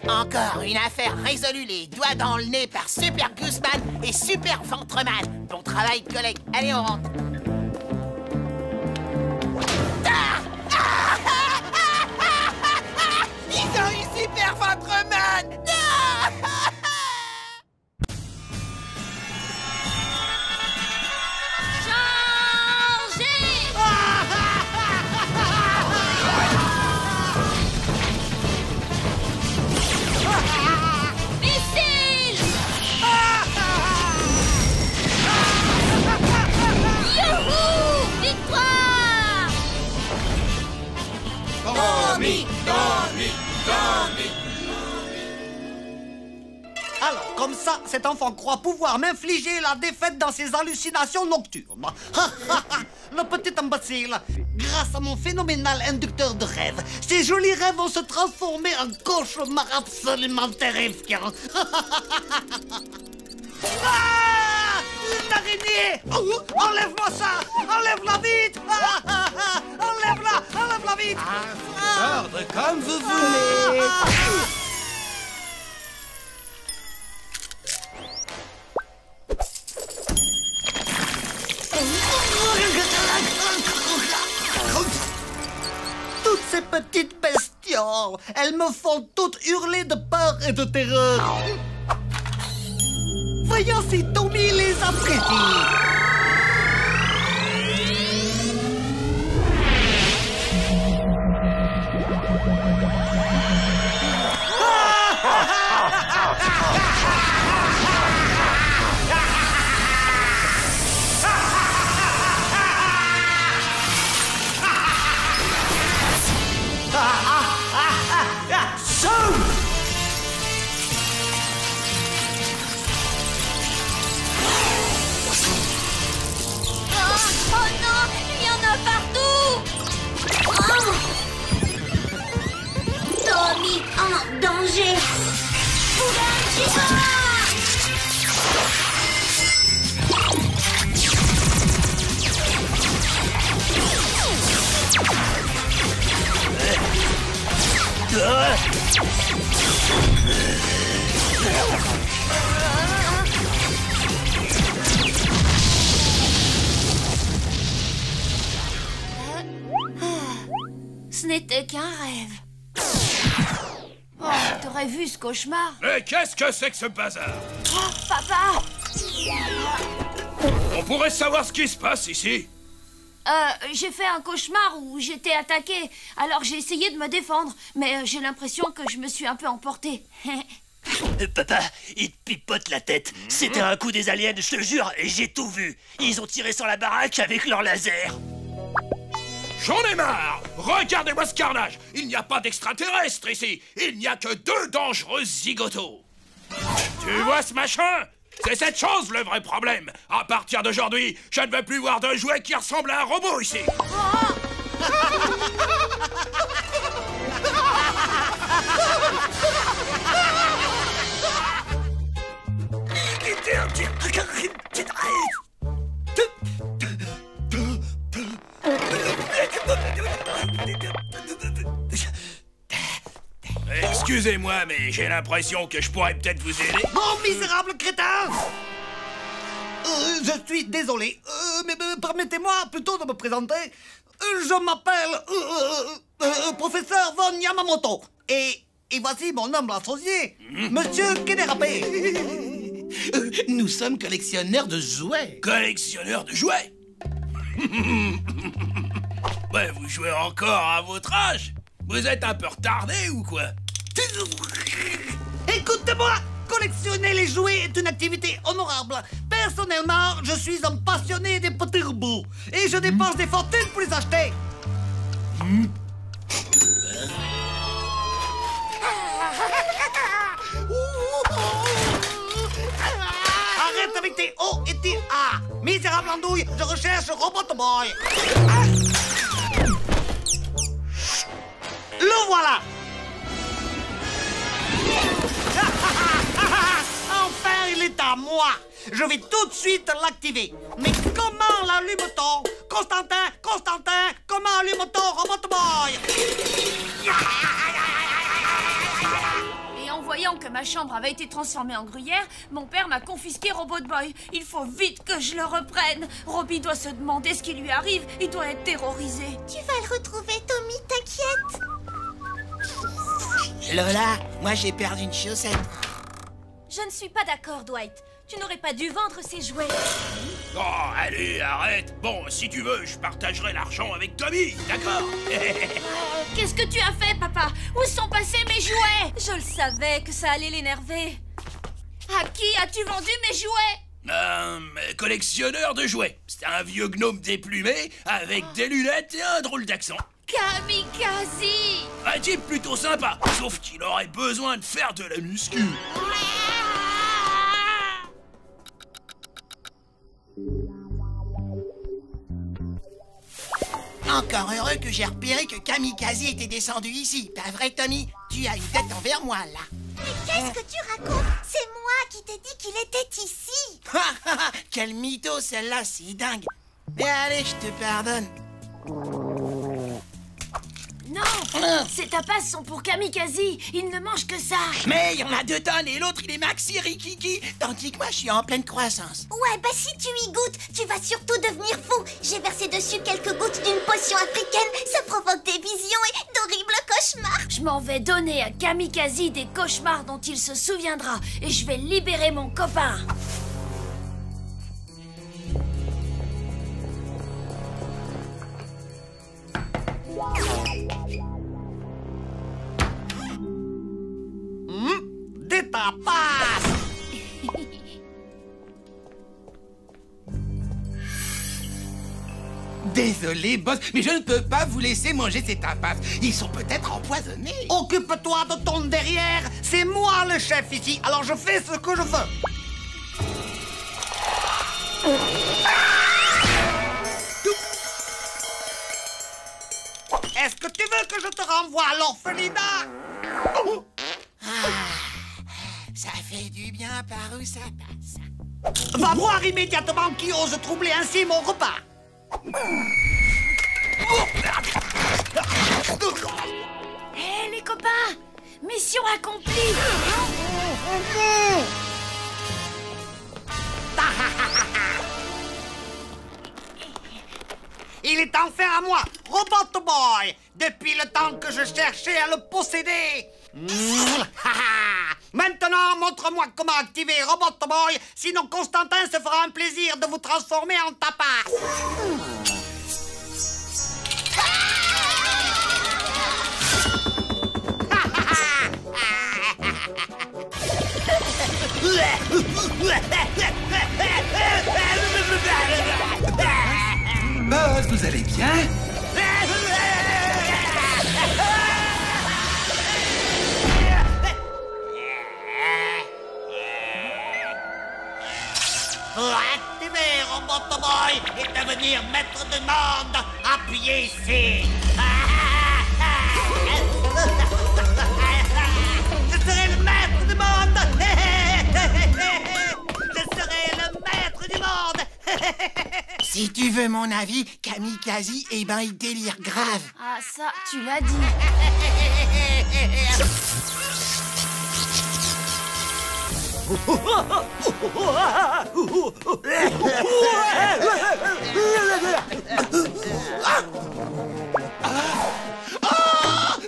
Encore une affaire résolue, les doigts dans le nez par Super Gusman et Super Ventreman. Bon travail, collègue. Allez, on rentre. Ah! Ah! voir votre man. Alors, comme ça, cet enfant croit pouvoir m'infliger la défaite dans ses hallucinations nocturnes. Le petit imbécile. Grâce à mon phénoménal inducteur de rêves, ces jolis rêves vont se transformer en cauchemars absolument terrifiants. Ah, une araignée! Enlève-moi ça! Enlève-la vite! Enlève-la! Enlève-la vite! Ordre comme vous voulez. Toutes ces petites bestioles, elles me font toutes hurler de peur et de terreur. Voyons si Tommy les apprécie. Oh non, il y en a partout. Tommy en danger. Ce n'était qu'un rêve. Oh, t'aurais vu ce cauchemar? Mais qu'est-ce que c'est que ce bazar? Oh, papa! On pourrait savoir ce qui se passe ici? J'ai fait un cauchemar où j'étais attaquée. Alors j'ai essayé de me défendre, mais j'ai l'impression que je me suis un peu emportée. Papa, il te pipote la tête. C'était un coup des aliens, je te jure, et j'ai tout vu. Ils ont tiré sur la baraque avec leur laser. J'en ai marre! Regardez-moi ce carnage! Il n'y a pas d'extraterrestres ici! Il n'y a que 2 dangereux zigotos! Tu vois ce machin? C'est cette chose le vrai problème! À partir d'aujourd'hui, je ne veux plus voir de jouet qui ressemble à un robot ici! Excusez-moi, mais j'ai l'impression que je pourrais peut-être vous aider. Oh, misérable crétin! Je suis désolé, mais permettez-moi plutôt de me présenter. Je m'appelle professeur Von Yamamoto. Et voici mon humble associé, Monsieur Kenerabe. Nous sommes collectionneurs de jouets. Collectionneurs de jouets? Ouais, vous jouez encore à votre âge? Vous êtes un peu retardé ou quoi? Écoutez-moi! Collectionner les jouets est une activité honorable. Personnellement, je suis un passionné des petits robots. Et je dépense des fortunes pour les acheter. Arrête avec tes O et tes A. Misérable andouille, je recherche Robot Boy. Le voilà. Enfin, il est à moi. Je vais tout de suite l'activer. Mais comment l'allume-t-on? Constantin, comment allume-t-on Robot Boy? Et en voyant que ma chambre avait été transformée en gruyère, mon père m'a confisqué Robot Boy. Il faut vite que je le reprenne. Robbie doit se demander ce qui lui arrive. Il doit être terrorisé. Tu vas le retrouver, Tommy, t'inquiète. Lola, moi j'ai perdu une chaussette. Je ne suis pas d'accord, Dwight. Tu n'aurais pas dû vendre ces jouets. Oh, allez, arrête. Bon, si tu veux, je partagerai l'argent avec Tommy, d'accord? Qu'est-ce que tu as fait, papa? Où sont passés mes jouets? Je le savais que ça allait l'énerver. À qui as-tu vendu mes jouets? Collectionneur de jouets. C'était un vieux gnome déplumé avec des lunettes et un drôle d'accent. Kamikaze! Un type plutôt sympa, sauf qu'il aurait besoin de faire de la muscu. Encore heureux que j'ai repéré que Kamikaze était descendu ici. Pas vrai, Tommy? Tu as une tête envers moi, là. Mais qu'est-ce que tu racontes? C'est moi qui t'ai dit qu'il était ici. Quel mytho, celle-là, c'est dingue. Mais allez, je te pardonne. Non, ces tapas sont pour Kamikaze. Il ne mange que ça. Mais il y en a 2 tonnes et l'autre, il est maxi rikiki. Tandis que moi, je suis en pleine croissance. Ouais, bah si tu y goûtes, tu vas surtout devenir fou. J'ai versé dessus quelques gouttes d'une potion africaine. Ça provoque des visions et d'horribles cauchemars. Je m'en vais donner à Kamikaze des cauchemars dont il se souviendra. Et je vais libérer mon copain. Des tapas. Désolé, boss, mais je ne peux pas vous laisser manger ces tapas. Ils sont peut-être empoisonnés. Occupe-toi de ton derrière. C'est moi le chef ici, alors je fais ce que je veux. Est-ce que tu veux que je te renvoie à l'orphelinat? Ça fait du bien par où ça passe. Va voir immédiatement qui ose troubler ainsi mon repas. Hé, les copains! Mission accomplie! Il est enfin à moi, Robot Boy, depuis le temps que je cherchais à le posséder. Maintenant, montre-moi comment activer Robot Boy, sinon Constantin se fera un plaisir de vous transformer en tapas. Boss, vous allez bien? Pour activer Robot Boy et devenir maître de monde, appuyez ici. Je serai le maître du monde. Je serai le maître du monde. Si tu veux mon avis, Kamikaze, eh ben, il délire grave. Ah, ça, tu l'as dit.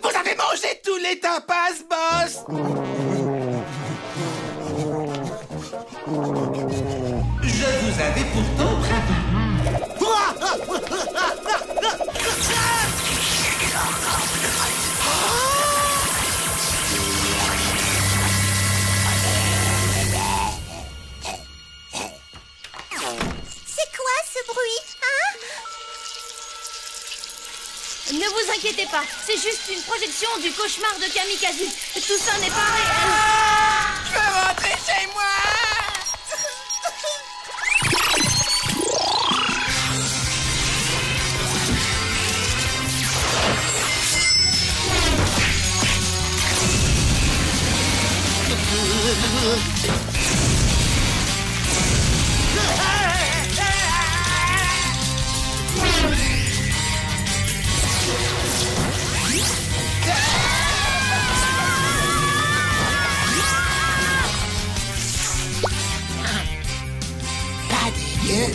Vous avez mangé tous les tapas, boss! Je vous avais pourtant prévenu. C'est quoi ce bruit, hein? Ne vous inquiétez pas, c'est juste une projection du cauchemar de Kamikaze. Tout ça n'est pas réel. Je veux rentrer chez moi! Pas dégueu.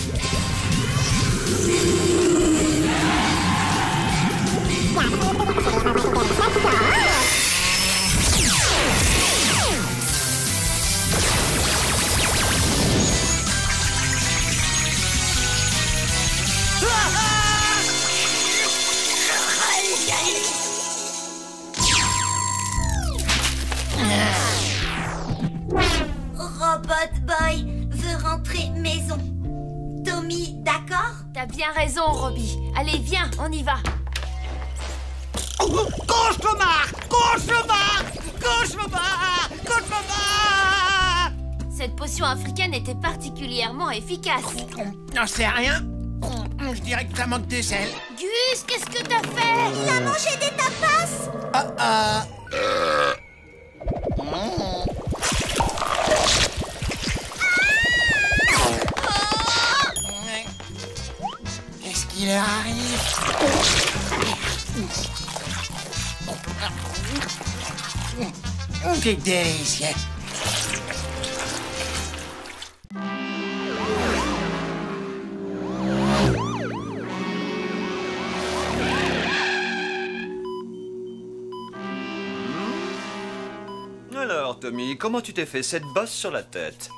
bien raison, Robbie. Allez, viens, on y va. Gauche le bar! Gauche le bar! Gauche le bar! Gauche le bar! Cette potion africaine était particulièrement efficace. J'en sais rien. Je dirais que ça manque de sel. Gus, qu'est-ce que t'as fait? Il a mangé des tapas! Qu'est-ce qui leur arrive? C'est délicieux. Alors, Tommy, comment tu t'es fait cette bosse sur la tête?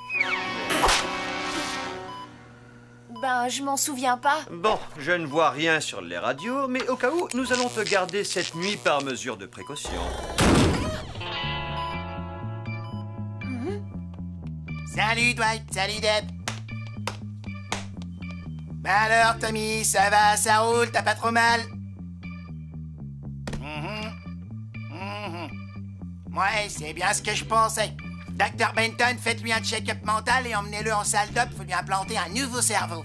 Ben, je m'en souviens pas. Bon, je ne vois rien sur les radios, mais au cas où, nous allons te garder cette nuit par mesure de précaution. Salut Dwight, salut Deb. Bah alors Tommy, ça va, ça roule, t'as pas trop mal? Ouais, c'est bien ce que je pensais. Dr Benton, faites-lui un check-up mental et emmenez-le en salle d'op pour lui implanter un nouveau cerveau.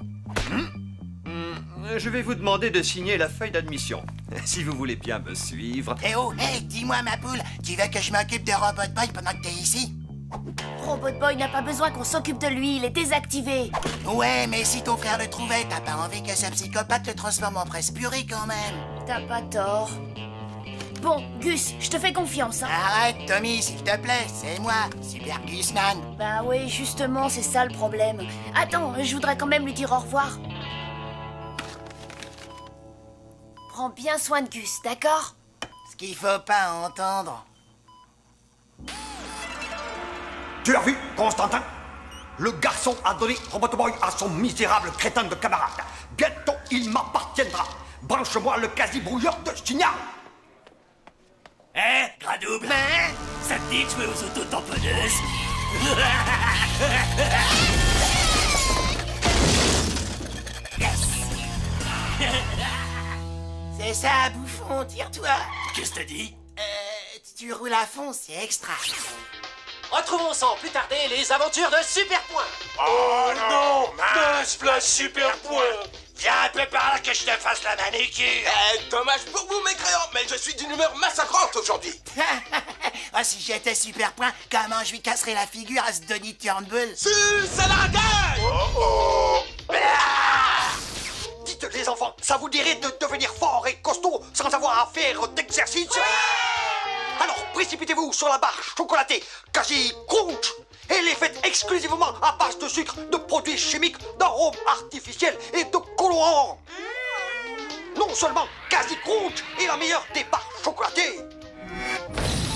Je vais vous demander de signer la feuille d'admission, si vous voulez bien me suivre. Eh oh, hey, dis-moi ma poule, tu veux que je m'occupe de Robot Boy pendant que t'es ici? Robot Boy n'a pas besoin qu'on s'occupe de lui, il est désactivé. Ouais, mais si ton frère le trouvait, t'as pas envie que ce psychopathe le transforme en presse purée quand même. T'as pas tort. Bon, Gus, je te fais confiance, hein. Arrête, Tommy, s'il te plaît, c'est moi, Super Gusman. Bah oui, justement, c'est ça le problème. Attends, je voudrais quand même lui dire au revoir. Prends bien soin de Gus, d'accord? Ce qu'il faut pas entendre. Tu l'as vu, Constantin? Le garçon a donné Robot Boy à son misérable crétin de camarade. Bientôt, il m'appartiendra. Branche-moi le quasi-brouilleur de signal. Hein, Gradouble? Ça te dit de jouer aux auto-tamponneuses? C'est ça, bouffon, tire-toi. Qu'est-ce que t'as dit? Tu roules à fond, c'est extra. Retrouvons sans plus tarder les aventures de Super Point. Oh non, mince, Flash Super Point. Viens un peu par là que je te fasse la manicure. Dommage pour vous, mécréants, mais je suis d'une humeur massacrante aujourd'hui. Ah, si j'étais Super Point, comment je lui casserais la figure à ce Donny Turnbull? Si, c'est la gueule! Oh. Dites les enfants, ça vous dirait de devenir fort et costaud sans avoir à faire d'exercice? Alors précipitez-vous sur la barre chocolatée Quasi Crunch et les faites exclusivement à base de sucre, de produits chimiques, d'arômes artificiels et de colorants. Non seulement Quasi Crunch est la meilleure des barres chocolatées,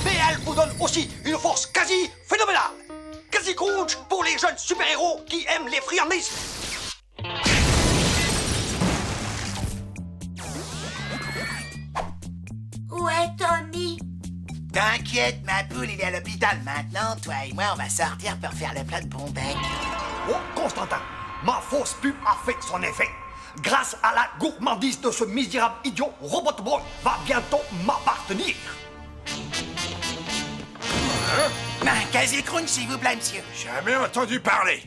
mais elle vous donne aussi une force quasi phénoménale. Quasi Crunch pour les jeunes super-héros qui aiment les friandises. Où est Tommy? T'inquiète, ma poule, il est à l'hôpital maintenant. Toi et moi, on va sortir pour faire le plat de bon bec. Oh, Constantin, ma fausse pub a fait son effet. Grâce à la gourmandise de ce misérable idiot, Robot Boy va bientôt m'appartenir. Quasi Crunch, s'il vous plaît, monsieur. Jamais entendu parler.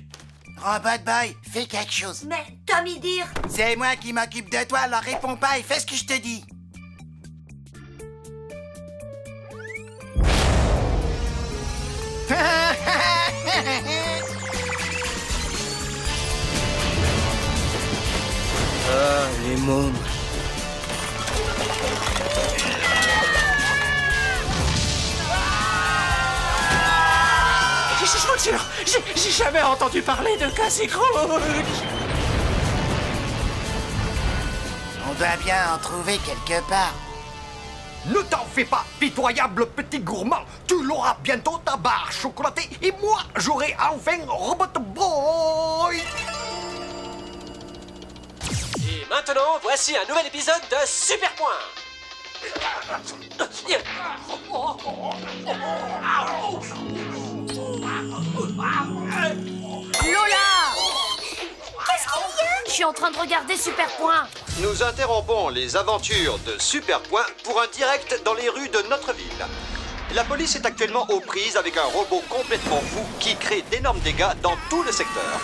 Robot Boy, fais quelque chose. Mais Tommy dire... C'est moi qui m'occupe de toi, alors réponds pas et fais ce que je te dis. Ah, les mômes. Je vous jure, j'ai jamais entendu parler de Quasi Crunch. On doit bien en trouver quelque part. Ne t'en fais pas, pitoyable petit gourmand. Tu l'auras bientôt ta barre chocolatée et moi, j'aurai enfin Robot Boy. Et maintenant, voici un nouvel épisode de Super Point. Lola! Qu'est-ce qu'il y a? suis en train de regarder Super Point. Nous interrompons les aventures de Super Point pour un direct dans les rues de notre ville. La police est actuellement aux prises avec un robot complètement fou qui crée d'énormes dégâts dans tout le secteur.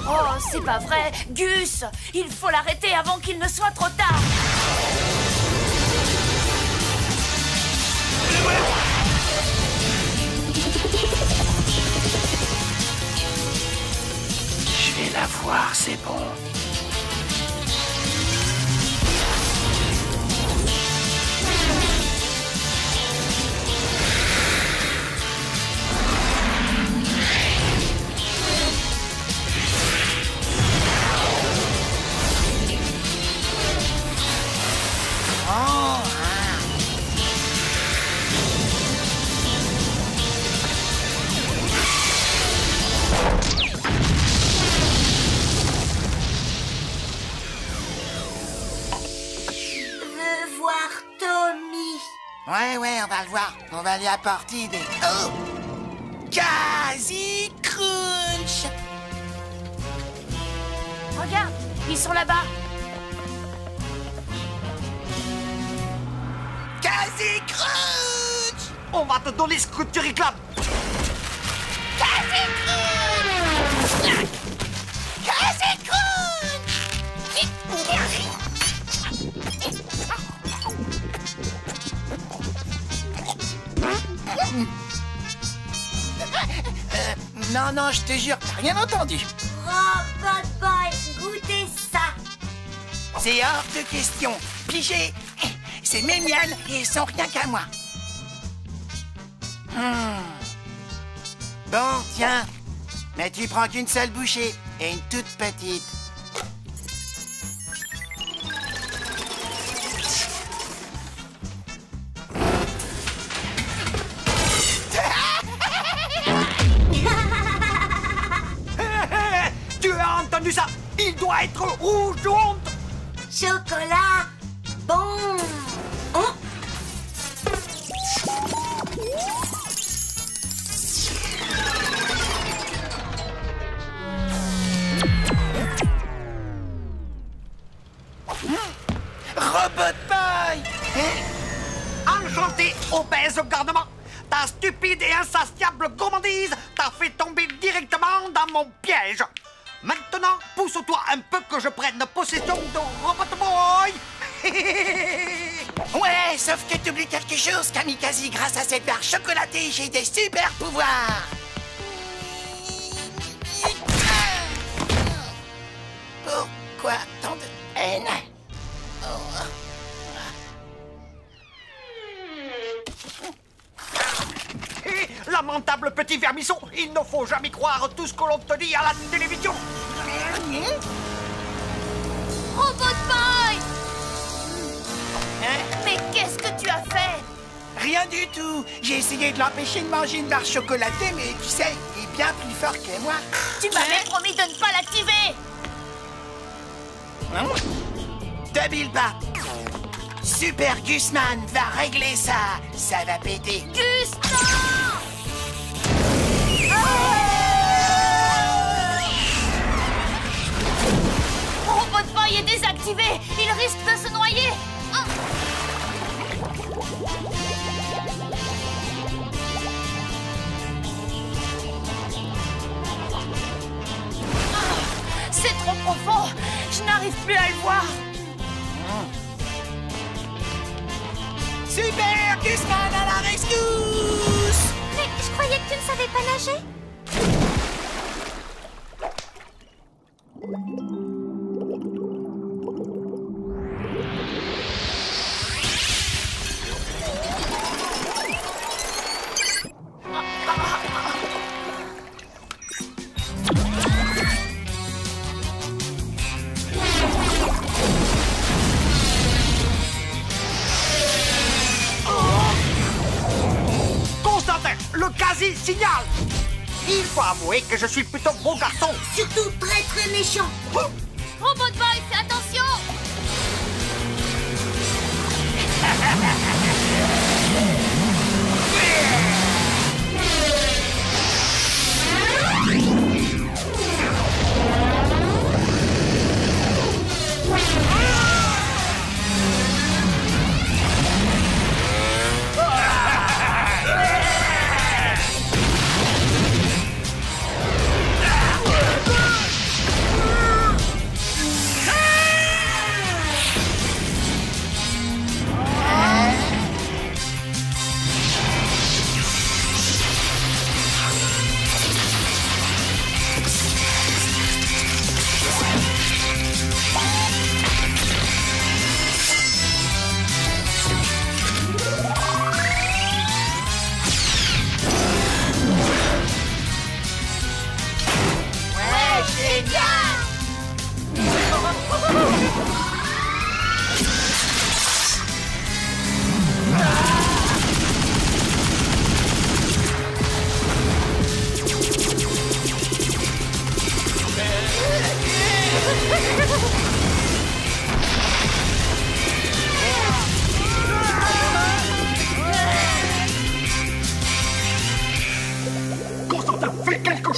Oh, c'est pas vrai. Gus, il faut l'arrêter avant qu'il ne soit trop tard. Je vais la voir, c'est bon. Ouais, on va le voir. On va lui apporter des... Oh! Quasi Crunch! Regarde, ils sont là-bas. Quasi Crunch! On va te donner ce que tu réclames. Quasi Crunch! Quasi Crunch! Non, je te jure, t'as rien entendu. Robot Boy, goûtez ça. C'est hors de question. Pigé, c'est mes miels et ils sont rien qu'à moi. Bon, tiens. Mais tu prends qu'une seule bouchée et une toute petite. Tu as entendu ça? Il doit être rouge de honte. Chocolat bon. Oh. Robot Boy! Enchanté, obèse au garnement. Ta stupide et insatiable gourmandise t'a fait tomber directement dans mon piège. Maintenant, pousse-toi un peu que je prenne possession de Robot Boy. Ouais, sauf que t'oublies quelque chose, Kamikaze. Grâce à cette barre chocolatée, j'ai des super pouvoirs. Pourquoi tant de haine? Lamentable petit vermisson, il ne faut jamais croire tout ce que l'on te dit à la télévision. Robot Boy! Mais qu'est-ce que tu as fait? Rien du tout. J'ai essayé de l'empêcher de manger une barre chocolatée, mais tu sais, il est bien plus fort que moi. Tu m'avais promis de ne pas l'activer. Débile pas. Super Gusman va régler ça. Ça va péter. Gus, non! Robot Boy est désactivé. Il risque de se noyer. C'est trop profond. Je n'arrive plus à le voir. Super Gusman à la rescousse! Mais je croyais que tu ne savais pas nager. Le quasi-signal. Il faut avouer que je suis plutôt bon garçon. Surtout très très méchant. Robot Boy, fais attention.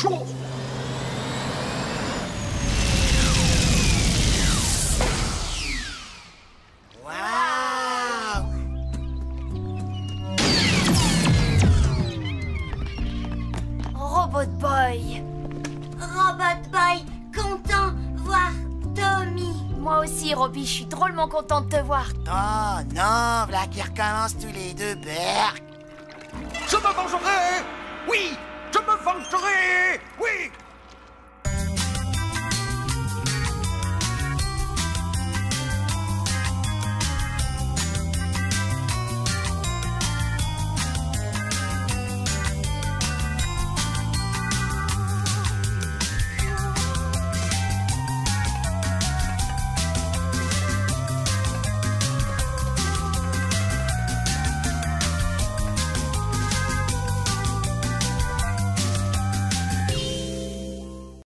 chose. Robot Boy. Robot Boy, content voir Tommy. Moi aussi, Robbie, je suis drôlement contente de te voir. Oh non, voilà qui recommence tous les deux, berk. Je me vengerai. Oui, je me vengerai. Oui.